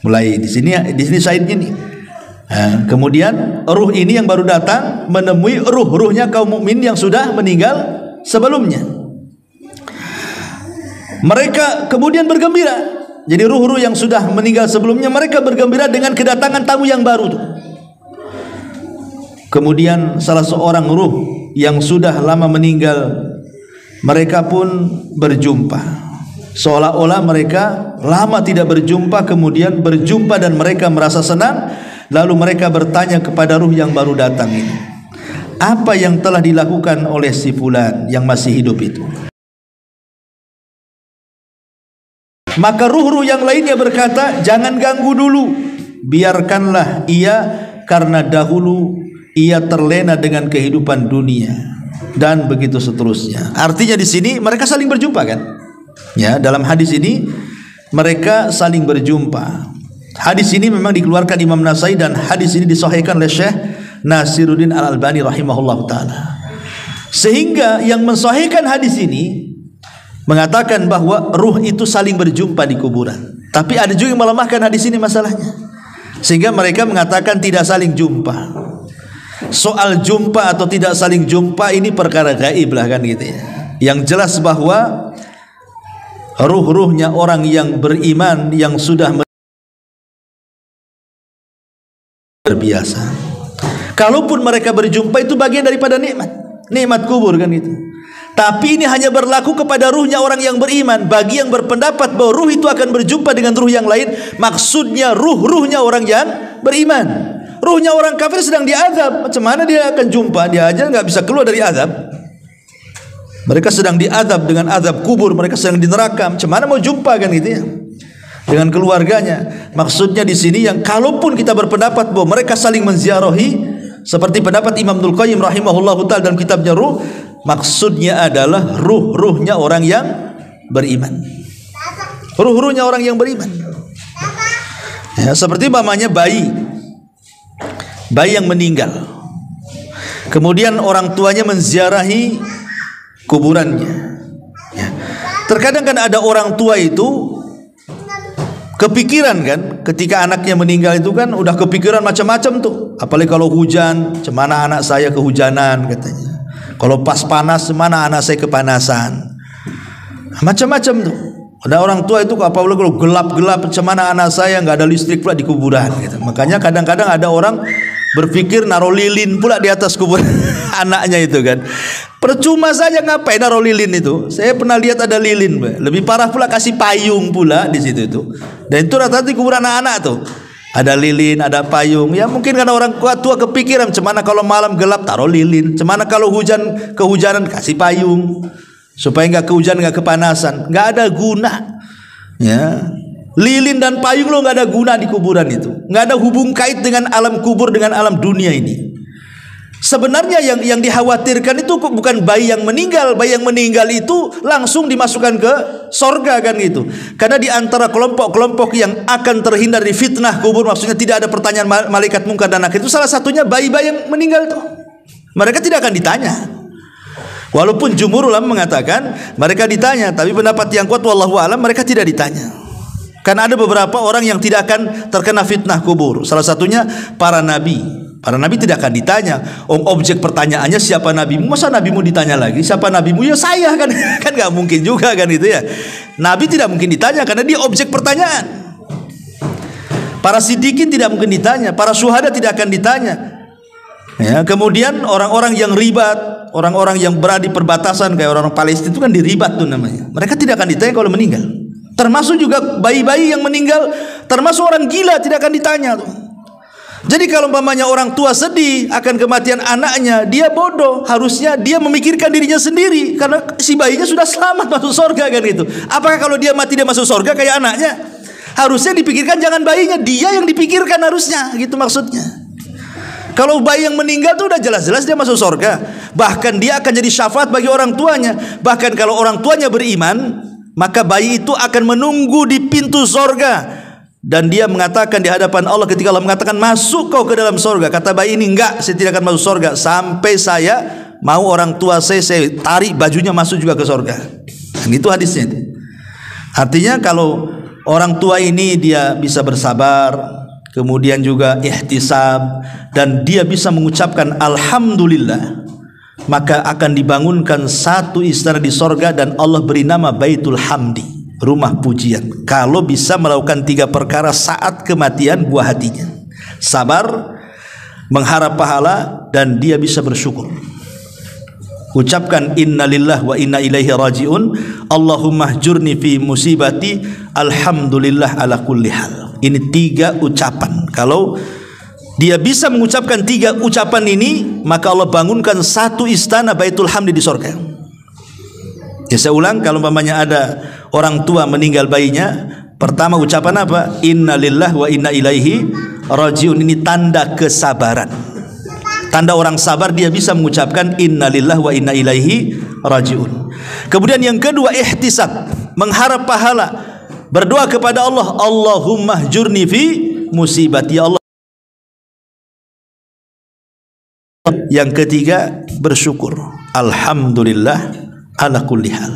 Mulai di sini saidnya nih. Kemudian ruh ini yang baru datang menemui ruh-ruhnya kaum mukmin yang sudah meninggal sebelumnya. Mereka kemudian bergembira. Jadi ruh-ruh yang sudah meninggal sebelumnya, mereka bergembira dengan kedatangan tamu yang baru tuh. Kemudian salah seorang ruh yang sudah lama meninggal, mereka pun berjumpa. Seolah-olah mereka lama tidak berjumpa, kemudian berjumpa dan mereka merasa senang. Lalu mereka bertanya kepada ruh yang baru datang ini, apa yang telah dilakukan oleh si fulan yang masih hidup itu? Maka ruh-ruh yang lainnya berkata, jangan ganggu dulu, biarkanlah ia, karena dahulu ia terlena dengan kehidupan dunia, dan begitu seterusnya. Artinya di sini mereka saling berjumpa kan? Ya, dalam hadis ini mereka saling berjumpa. Hadis ini memang dikeluarkan Imam Nasai, dan hadis ini disahihkan oleh Syekh Nasiruddin Al-Albani rahimahullah taala. Sehingga yang mensahihkan hadis ini mengatakan bahwa ruh itu saling berjumpa di kuburan. Tapi ada juga yang melemahkan hadis ini masalahnya, sehingga mereka mengatakan tidak saling jumpa. Soal jumpa atau tidak saling jumpa ini perkara gaib lah kan gitu ya. Yang jelas bahwa ruh-ruhnya orang yang beriman yang sudah berbiasa, kalaupun mereka berjumpa itu bagian daripada nikmat kubur kan itu. Tapi ini hanya berlaku kepada ruhnya orang yang beriman. Bagi yang berpendapat bahwa ruh itu akan berjumpa dengan ruh yang lain, maksudnya ruhnya orang yang beriman. Ruhnya orang kafir sedang diazab, macam mana dia akan jumpa? Dia aja nggak bisa keluar dari azab. Mereka sedang diazab dengan azab kubur, mereka sedang di neraka, macam mana mau jumpa kan gitu ya dengan keluarganya. Maksudnya di sini yang kalaupun kita berpendapat bahwa mereka saling menziarahi, seperti pendapat Imam Ibnul Qayyim rahimahullahu taala dalam kitabnya Ruh, maksudnya adalah ruh-ruhnya orang yang beriman. Ruh-ruhnya orang yang beriman. Ya, seperti mamanya bayi yang meninggal, kemudian orang tuanya menziarahi kuburannya. Ya. Terkadang kan ada orang tua itu kepikiran kan, ketika anaknya meninggal itu kan udah kepikiran macam-macam tuh. Apalagi kalau hujan, cemana anak saya kehujanan katanya. Kalau pas panas, mana anak saya kepanasan. Macam-macam tuh. Ada orang tua itu apalagi kalau gelap-gelap, cemana anak saya nggak ada listrik pula di kuburan gitu. Makanya kadang-kadang ada orang berpikir naruh lilin pula di atas kuburan anaknya itu kan. Percuma saja, ngapain naruh lilin itu? Saya pernah lihat ada lilin, lebih parah pula kasih payung pula di situ itu. Dan itu rata-rata di kuburan anak-anak tuh. Ada lilin, ada payung. Ya mungkin karena orang tua kepikiran, cemana kalau malam gelap taruh lilin, cemana kalau kehujanan kasih payung, supaya nggak kehujanan, nggak kepanasan. Nggak ada guna. Ya, lilin dan payung lo nggak ada guna di kuburan itu. Nggak ada hubung kait dengan alam kubur, dengan alam dunia ini. Sebenarnya yang dikhawatirkan itu bukan bayi yang meninggal. Bayi yang meninggal itu langsung dimasukkan ke sorga kan gitu. Karena di antara kelompok-kelompok yang akan terhindar dari fitnah kubur, maksudnya tidak ada pertanyaan malaikat mungkar dan nakir, itu salah satunya bayi-bayi yang meninggal itu. Mereka tidak akan ditanya. Walaupun jumhur ulama mengatakan mereka ditanya, tapi pendapat yang kuat wallahu alam mereka tidak ditanya. Karena ada beberapa orang yang tidak akan terkena fitnah kubur. Salah satunya para nabi. Para nabi tidak akan ditanya. Objek pertanyaannya siapa nabimu? Masa nabimu ditanya lagi? Siapa nabimu? Ya saya kan. Kan nggak mungkin juga kan itu ya. Nabi tidak mungkin ditanya karena dia objek pertanyaan. Para siddiqin tidak mungkin ditanya. Para syuhada tidak akan ditanya. Ya, kemudian orang-orang yang ribat, orang-orang yang berada di perbatasan kayak orang Palestina itu kan diribat tuh namanya. Mereka tidak akan ditanya kalau meninggal. Termasuk juga bayi-bayi yang meninggal, termasuk orang gila tidak akan ditanya tuh. Jadi kalau umpamanya orang tua sedih akan kematian anaknya, dia bodoh. Harusnya dia memikirkan dirinya sendiri, karena si bayinya sudah selamat masuk surga kan gitu. Apakah kalau dia mati dia masuk surga kayak anaknya? Harusnya dipikirkan jangan bayinya, dia yang dipikirkan harusnya, gitu maksudnya. Kalau bayi yang meninggal itu udah jelas-jelas dia masuk surga. Bahkan dia akan jadi syafaat bagi orang tuanya. Bahkan kalau orang tuanya beriman, maka bayi itu akan menunggu di pintu surga. Dan dia mengatakan di hadapan Allah, ketika Allah mengatakan masuk kau ke dalam surga, kata bayi ini, enggak, saya tidak akan masuk surga sampai saya mau orang tua saya tarik bajunya masuk juga ke surga. Dan itu hadisnya. Artinya kalau orang tua ini dia bisa bersabar, kemudian juga ihtisab, dan dia bisa mengucapkan alhamdulillah, maka akan dibangunkan satu istana di surga dan Allah beri nama Baitul Hamdi, rumah pujian. Kalau bisa melakukan 3 perkara saat kematian buah hatinya: sabar, mengharap pahala, dan dia bisa bersyukur. Ucapkan innalillah wa inna ilaihi rajiun, Allahumma jurni fi musibati, alhamdulillah ala kulli hal. Ini 3 ucapan. Kalau dia bisa mengucapkan 3 ucapan ini, maka Allah bangunkan satu istana Baitul Hamdi di surga. Ya, saya ulang, kalau umpamanya ada orang tua meninggal bayinya, pertama ucapan apa? Innalillah wa inna ilaihi rajiun. Ini tanda kesabaran. Tanda orang sabar, dia bisa mengucapkan innalillah wa inna ilaihi rajiun. Kemudian yang kedua ihtisab, mengharap pahala, berdoa kepada Allah, Allahumma jurni fi musibati, ya Allah. Yang ketiga bersyukur, alhamdulillah ala kulli hal.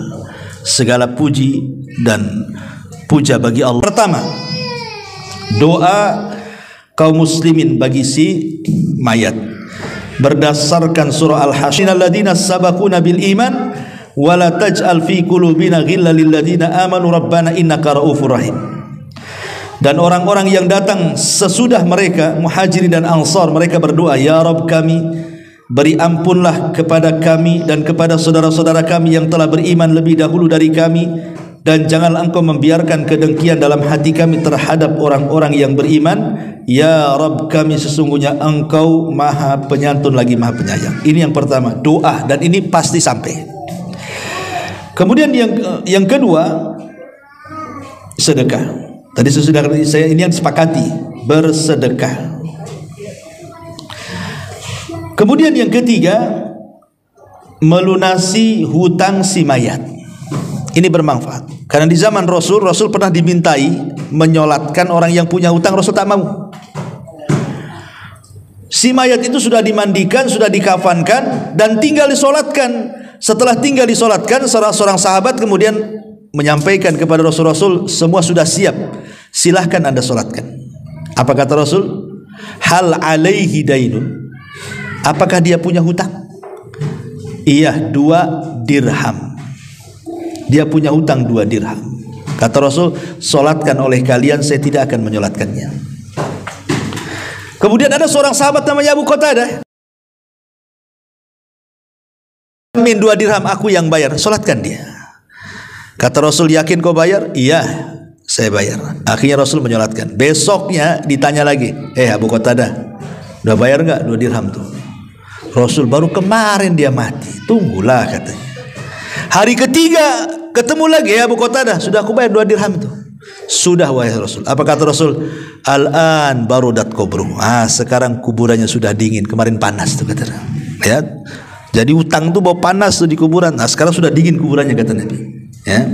Segala puji dan puja bagi Allah. Pertama, doa kaum muslimin bagi si mayat berdasarkan surah Al-Hasyr, alladzina sabaquna bil iman wa la taj'al fi qulubina ghillan lil ladzina amanu rabbana innaka raufur rahim. Dan orang-orang yang datang sesudah mereka, muhajirin dan ansar, mereka berdoa, ya Rabb kami, beri ampunlah kepada kami dan kepada saudara-saudara kami yang telah beriman lebih dahulu dari kami, dan janganlah engkau membiarkan kedengkian dalam hati kami terhadap orang-orang yang beriman. Ya Rabb kami, sesungguhnya engkau maha penyantun lagi maha penyayang. Ini yang pertama, doa, dan ini pasti sampai. Kemudian yang kedua, sedekah. Tadi saya ini yang disepakati, bersedekah. Kemudian yang ketiga, melunasi hutang si mayat. Ini bermanfaat. Karena di zaman Rasul pernah dimintai menyolatkan orang yang punya hutang, Rasul tak mau. Si mayat itu sudah dimandikan, sudah dikafankan, dan tinggal disolatkan. Setelah tinggal disolatkan, seorang sahabat kemudian menyampaikan kepada Rasul, semua sudah siap, silahkan anda solatkan. Apa kata Rasul? Hal alaihi dainun, apakah dia punya hutang? Iya, 2 dirham. Dia punya hutang 2 dirham. Kata Rasul, solatkan oleh kalian, saya tidak akan menyolatkannya. Kemudian ada seorang sahabat namanya Abu Qatadah, min 2 dirham, aku yang bayar, solatkan dia. Kata Rasul, yakin kau bayar? Iya, saya bayar. Akhirnya Rasul menyolatkan. Besoknya ditanya lagi, Abu Qatadah, udah bayar nggak 2 dirham tuh? Rasul, baru kemarin dia mati. Tunggulah, katanya. Hari ketiga ketemu lagi, Abu Qatadah, sudah aku bayar 2 dirham itu. Sudah wahai Rasul. Apa kata Rasul? Al-an barudat kubru. Sekarang kuburannya sudah dingin. Kemarin panas tuh, kata. Ya. Jadi utang tuh bau panas tuh di kuburan. Sekarang sudah dingin kuburannya, kata Nabi. Ya.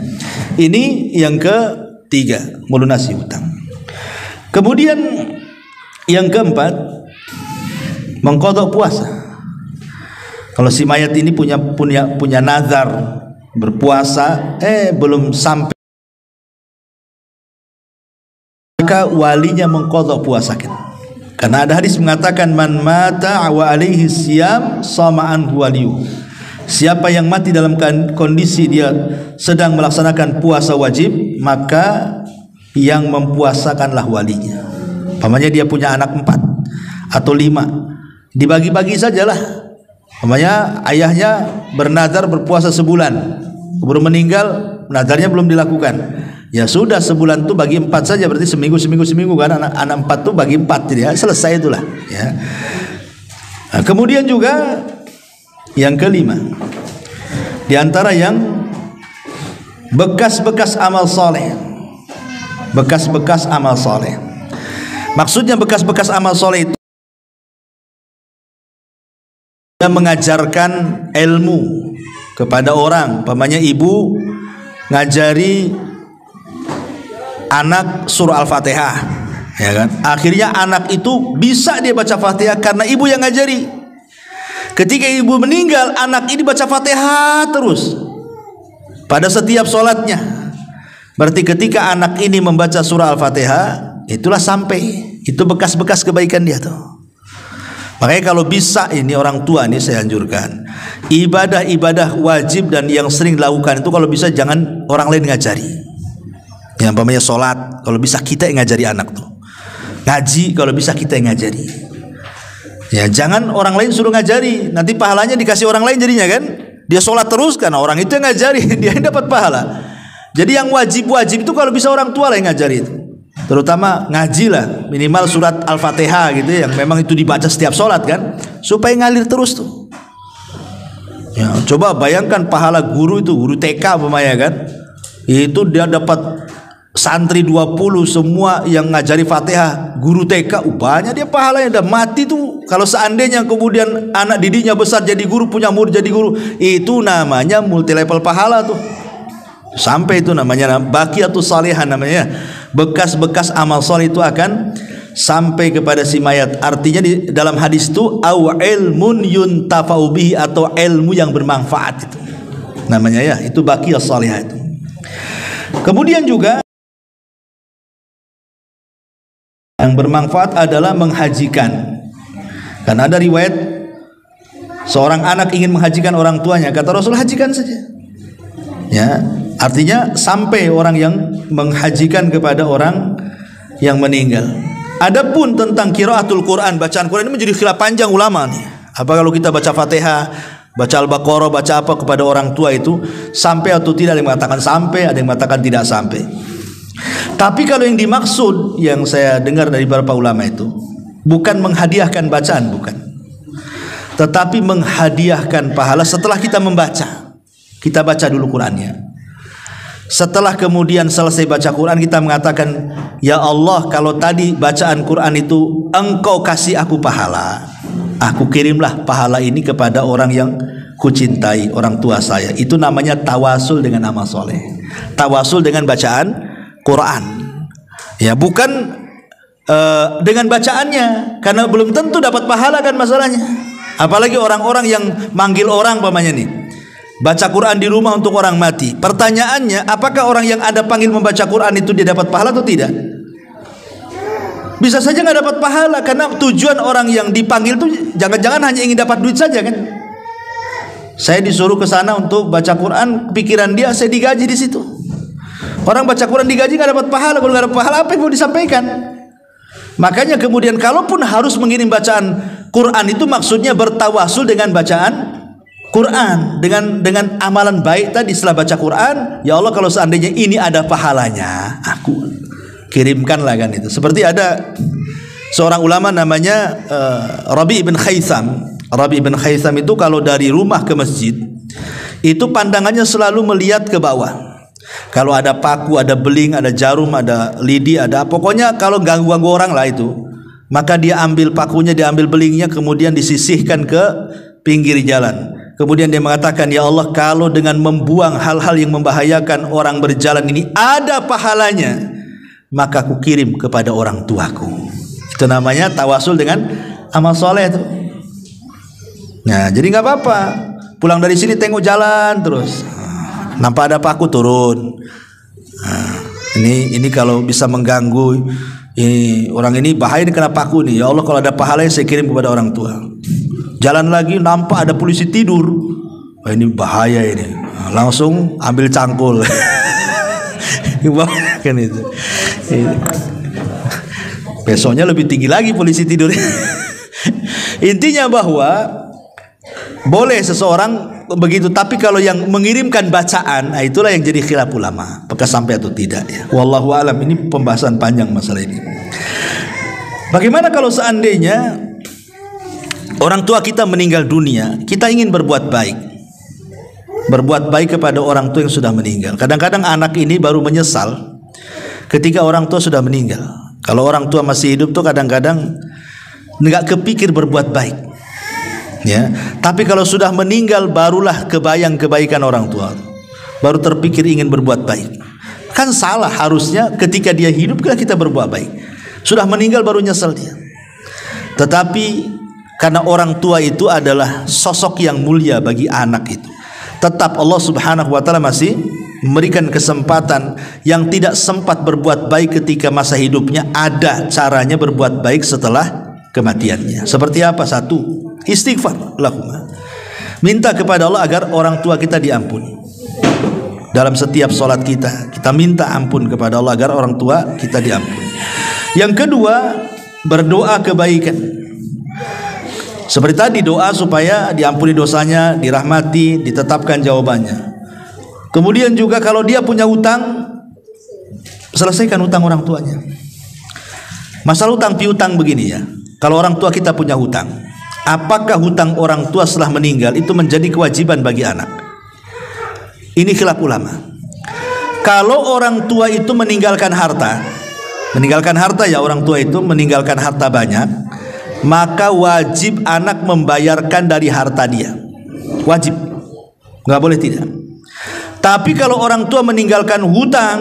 Ini yang ketiga, melunasi hutang. Kemudian yang keempat, mengqadha puasa. Kalau si mayat ini punya nazar berpuasa, belum sampai, maka walinya mengqadha puasa. Karena ada hadis mengatakan, man mata wa alaihi siyam sama'an waliyu. Siapa yang mati dalam kondisi dia sedang melaksanakan puasa wajib, maka yang mempuasakanlah walinya. Pamannya dia punya anak 4 atau 5, dibagi-bagi sajalah. Pamannya ayahnya bernazar berpuasa sebulan, baru meninggal, nazarnya belum dilakukan. Ya sudah, sebulan tuh bagi 4 saja, berarti seminggu kan, anak 4 tuh bagi 4, jadi ya selesai itulah ya. Nah, kemudian juga yang kelima, di antara yang bekas-bekas amal soleh. Bekas-bekas amal soleh, maksudnya bekas-bekas amal soleh itu mengajarkan ilmu kepada orang. Pamannya ibu ngajari anak surah Al-Fatihah, ya kan? Akhirnya anak itu bisa dia baca Fatihah karena ibu yang ngajari. Ketika ibu meninggal, anak ini baca Fatihah terus pada setiap sholatnya. Berarti ketika anak ini membaca surah Al-Fatihah, itulah sampai, itu bekas-bekas kebaikan dia tuh. Makanya kalau bisa, ini orang tua nih saya anjurkan, ibadah-ibadah wajib dan yang sering dilakukan itu kalau bisa jangan orang lain ngajari. Yang umpamanya sholat, kalau bisa kita yang ngajari anak tuh. Ngaji, kalau bisa kita yang ngajari. Ya, jangan orang lain suruh ngajari, nanti pahalanya dikasih orang lain jadinya kan. Dia sholat terus karena orang itu yang ngajari, dia yang dapat pahala. Jadi yang wajib-wajib itu kalau bisa orang tua lah yang ngajari itu. Terutama ngaji lah, minimal surat Al-Fatihah gitu, yang memang itu dibaca setiap sholat kan, supaya ngalir terus tuh. Ya, coba bayangkan pahala guru itu, guru TK umpamanya kan, itu dia dapat santri 20 semua yang ngajari Fatihah, guru TK, banyak dia pahalanya, udah mati tuh. Kalau seandainya kemudian anak didiknya besar jadi guru, punya murid jadi guru, itu namanya multi level pahala tuh. Sampai itu namanya baqiyatus salihah, namanya bekas-bekas amal soleh itu akan sampai kepada si mayat. Artinya di dalam hadis itu au ilmun yuntafa'u bihi, atau ilmu yang bermanfaat itu namanya ya, itu baqiyas salihah itu. Kemudian juga yang bermanfaat adalah menghajikan. Karena ada riwayat seorang anak ingin menghajikan orang tuanya, kata Rasul, hajikan saja. Ya, artinya sampai orang yang menghajikan kepada orang yang meninggal. Adapun tentang qiraatul Quran, bacaan Quran ini menjadi khilaf panjang ulama nih. Apa kalau kita baca Fatihah, baca Al-Baqarah, baca apa kepada orang tua itu sampai atau tidak? Ada yang mengatakan sampai, ada yang mengatakan tidak sampai. Tapi kalau yang dimaksud yang saya dengar dari beberapa ulama itu bukan menghadiahkan bacaan, bukan, tetapi menghadiahkan pahala setelah kita membaca. Kita baca dulu Qurannya. Setelah kemudian selesai baca Quran, kita mengatakan, ya Allah, kalau tadi bacaan Quran itu Engkau kasih aku pahala, aku kirimlah pahala ini kepada orang yang kucintai, orang tua saya. Itu namanya tawasul dengan amal soleh, tawasul dengan bacaan Quran. Ya, bukan dengan bacaannya, karena belum tentu dapat pahala kan masalahnya. Apalagi orang-orang yang manggil orang pamannya nih, baca Quran di rumah untuk orang mati. Pertanyaannya, apakah orang yang Anda panggil membaca Quran itu dia dapat pahala atau tidak? Bisa saja nggak dapat pahala, karena tujuan orang yang dipanggil itu jangan-jangan hanya ingin dapat duit saja kan. Saya disuruh ke sana untuk baca Quran, pikiran dia saya digaji di situ. Orang baca Quran digaji nggak dapat pahala, kalau nggak dapat pahala apa yang mau disampaikan? Makanya kemudian kalaupun harus mengirim bacaan Quran itu maksudnya bertawasul dengan bacaan Quran, dengan amalan baik tadi. Setelah baca Quran, ya Allah, kalau seandainya ini ada pahalanya, aku kirimkanlah kan itu. Seperti ada seorang ulama namanya Rabi ibn Khaisam. Rabi ibn Khaisam itu kalau dari rumah ke masjid itu pandangannya selalu melihat ke bawah. Kalau ada paku, ada beling, ada jarum, ada lidi, ada pokoknya kalau ganggu-ganggu orang lah itu, maka dia ambil pakunya, dia ambil belingnya, kemudian disisihkan ke pinggir jalan. Kemudian dia mengatakan, ya Allah, kalau dengan membuang hal-hal yang membahayakan orang berjalan ini ada pahalanya, maka aku kirim kepada orang tuaku. Itu namanya tawasul dengan amal soleh itu. Nah, jadi nggak apa-apa, pulang dari sini tengok jalan terus, nampak ada paku turun. Nah, ini kalau bisa mengganggu orang ini, bahaya nih kena paku nih. Ya Allah, kalau ada pahalanya saya kirim kepada orang tua. Jalan lagi nampak ada polisi tidur, wah ini bahaya ini, langsung ambil cangkul. Kan itu. Besoknya lebih tinggi lagi polisi tidur. Intinya bahwa boleh seseorang begitu. Tapi kalau yang mengirimkan bacaan, nah itulah yang jadi khilaf ulama, apakah sampai atau tidak ya. Wallahu alam. Ini pembahasan panjang masalah ini. Bagaimana kalau seandainya orang tua kita meninggal dunia, kita ingin berbuat baik. Berbuat baik kepada orang tua yang sudah meninggal. Kadang-kadang anak ini baru menyesal ketika orang tua sudah meninggal. Kalau orang tua masih hidup tuh kadang-kadang nggak kepikir berbuat baik. Ya, tapi kalau sudah meninggal barulah kebayang kebaikan orang tua. Baru terpikir ingin berbuat baik. Kan salah, harusnya ketika dia hidup kita berbuat baik. Sudah meninggal baru nyesel dia. Tetapi karena orang tua itu adalah sosok yang mulia bagi anak itu, tetap Allah Subhanahu wa taala masih memberikan kesempatan yang tidak sempat berbuat baik ketika masa hidupnya, ada caranya berbuat baik setelah kematiannya. Seperti apa? Satu, istighfar, lakukan. Minta kepada Allah agar orang tua kita diampuni. Dalam setiap sholat kita minta ampun kepada Allah agar orang tua kita diampuni. Yang kedua, berdoa kebaikan. Seperti tadi, doa supaya diampuni dosanya, dirahmati, ditetapkan jawabannya. Kemudian juga kalau dia punya hutang, selesaikan hutang orang tuanya. Masalah hutang piutang begini ya. Kalau orang tua kita punya hutang, apakah hutang orang tua setelah meninggal itu menjadi kewajiban bagi anak? Ini khilaf ulama. Kalau orang tua itu meninggalkan harta ya, orang tua itu meninggalkan harta banyak, maka wajib anak membayarkan dari harta dia. Wajib, nggak boleh tidak. Tapi kalau orang tua meninggalkan hutang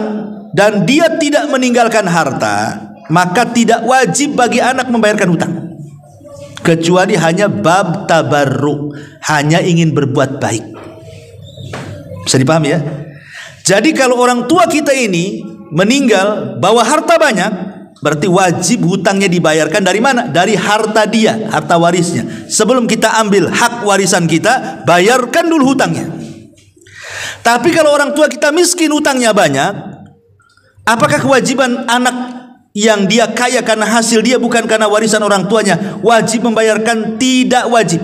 dan dia tidak meninggalkan harta, maka tidak wajib bagi anak membayarkan hutang, kecuali hanya bab tabarruk, hanya ingin berbuat baik. Bisa dipahami ya? Jadi kalau orang tua kita ini meninggal bawa harta banyak, berarti wajib hutangnya dibayarkan dari mana? Dari harta dia, harta warisnya. Sebelum kita ambil hak warisan kita, bayarkan dulu hutangnya. Tapi kalau orang tua kita miskin, hutangnya banyak, apakah kewajiban anak yang dia kaya karena hasil dia bukan karena warisan orang tuanya wajib membayarkan? Tidak wajib.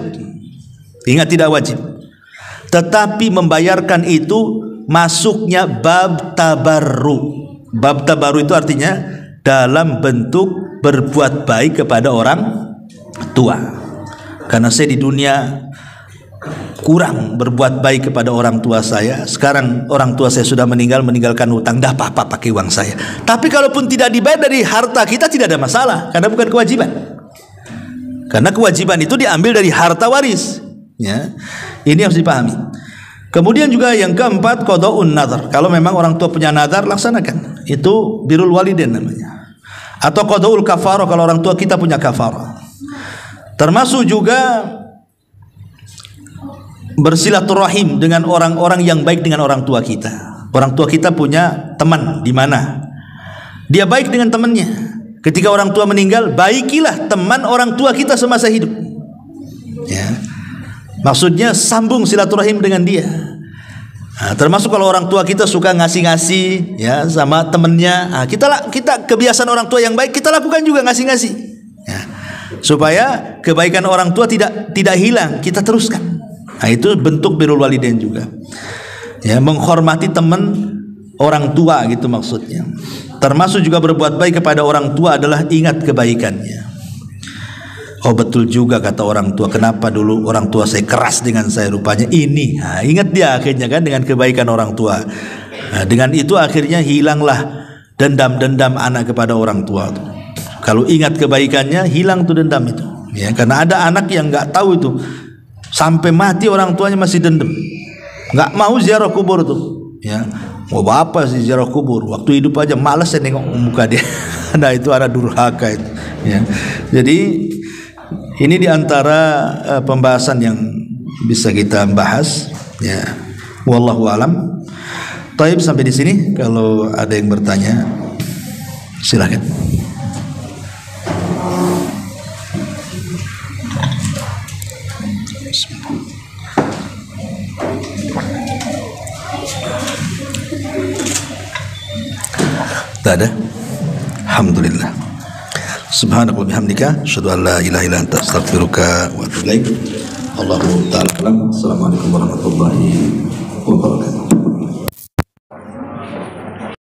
Ingat, tidak wajib. Tetapi membayarkan itu masuknya bab tabarru. Bab tabarru itu artinya dalam bentuk berbuat baik kepada orang tua. Karena saya di dunia kurang berbuat baik kepada orang tua saya. Sekarang orang tua saya sudah meninggalkan hutang, dah apa-apa pakai uang saya. Tapi kalaupun tidak dibayar dari harta kita tidak ada masalah, karena bukan kewajiban. Karena kewajiban itu diambil dari harta waris. Ya, ini harus dipahami. Kemudian juga yang keempat, qada'un nadhar. Kalau memang orang tua punya nadhar, laksanakan. Itu birrul walidain namanya. Atau qada'ul kafarah kalau orang tua kita punya kafarah. Termasuk juga bersilaturahim dengan orang-orang yang baik dengan orang tua kita. Orang tua kita punya teman di mana? Dia baik dengan temannya. Ketika orang tua meninggal, baikilah teman orang tua kita semasa hidup. Ya. Maksudnya sambung silaturahim dengan dia. Nah, termasuk kalau orang tua kita suka ngasih-ngasih ya sama temennya, nah, kita kebiasaan orang tua yang baik kita lakukan juga, ngasih-ngasih ya, supaya kebaikan orang tua tidak hilang, kita teruskan. Nah, itu bentuk birrul walidain juga ya, menghormati teman orang tua gitu maksudnya. Termasuk juga berbuat baik kepada orang tua adalah ingat kebaikannya. Oh betul juga kata orang tua, kenapa dulu orang tua saya keras dengan saya, rupanya ini. Nah, ingat dia akhirnya kan dengan kebaikan orang tua. Nah, dengan itu akhirnya hilanglah dendam-dendam anak kepada orang tua. Kalau ingat kebaikannya, hilang tuh dendam itu. Ya, karena ada anak yang nggak tahu itu, sampai mati orang tuanya masih dendam, nggak mau ziarah kubur tuh. Ya, mau apa sih ziarah kubur? Waktu hidup aja malas saya nengok muka dia. Nah itu anak durhaka itu. Ya, jadi ini diantara pembahasan yang bisa kita bahas. Ya, wallahu alam. Taib, sampai di sini. Kalau ada yang bertanya, silakan. Tak ada. Alhamdulillah. Subhanallah bihamdika, asyhadu an la ilaha illa anta, astaghfiruka wa atubu ilaik. Allahu ta'ala alam. Assalamualaikum warahmatullahi wabarakatuh.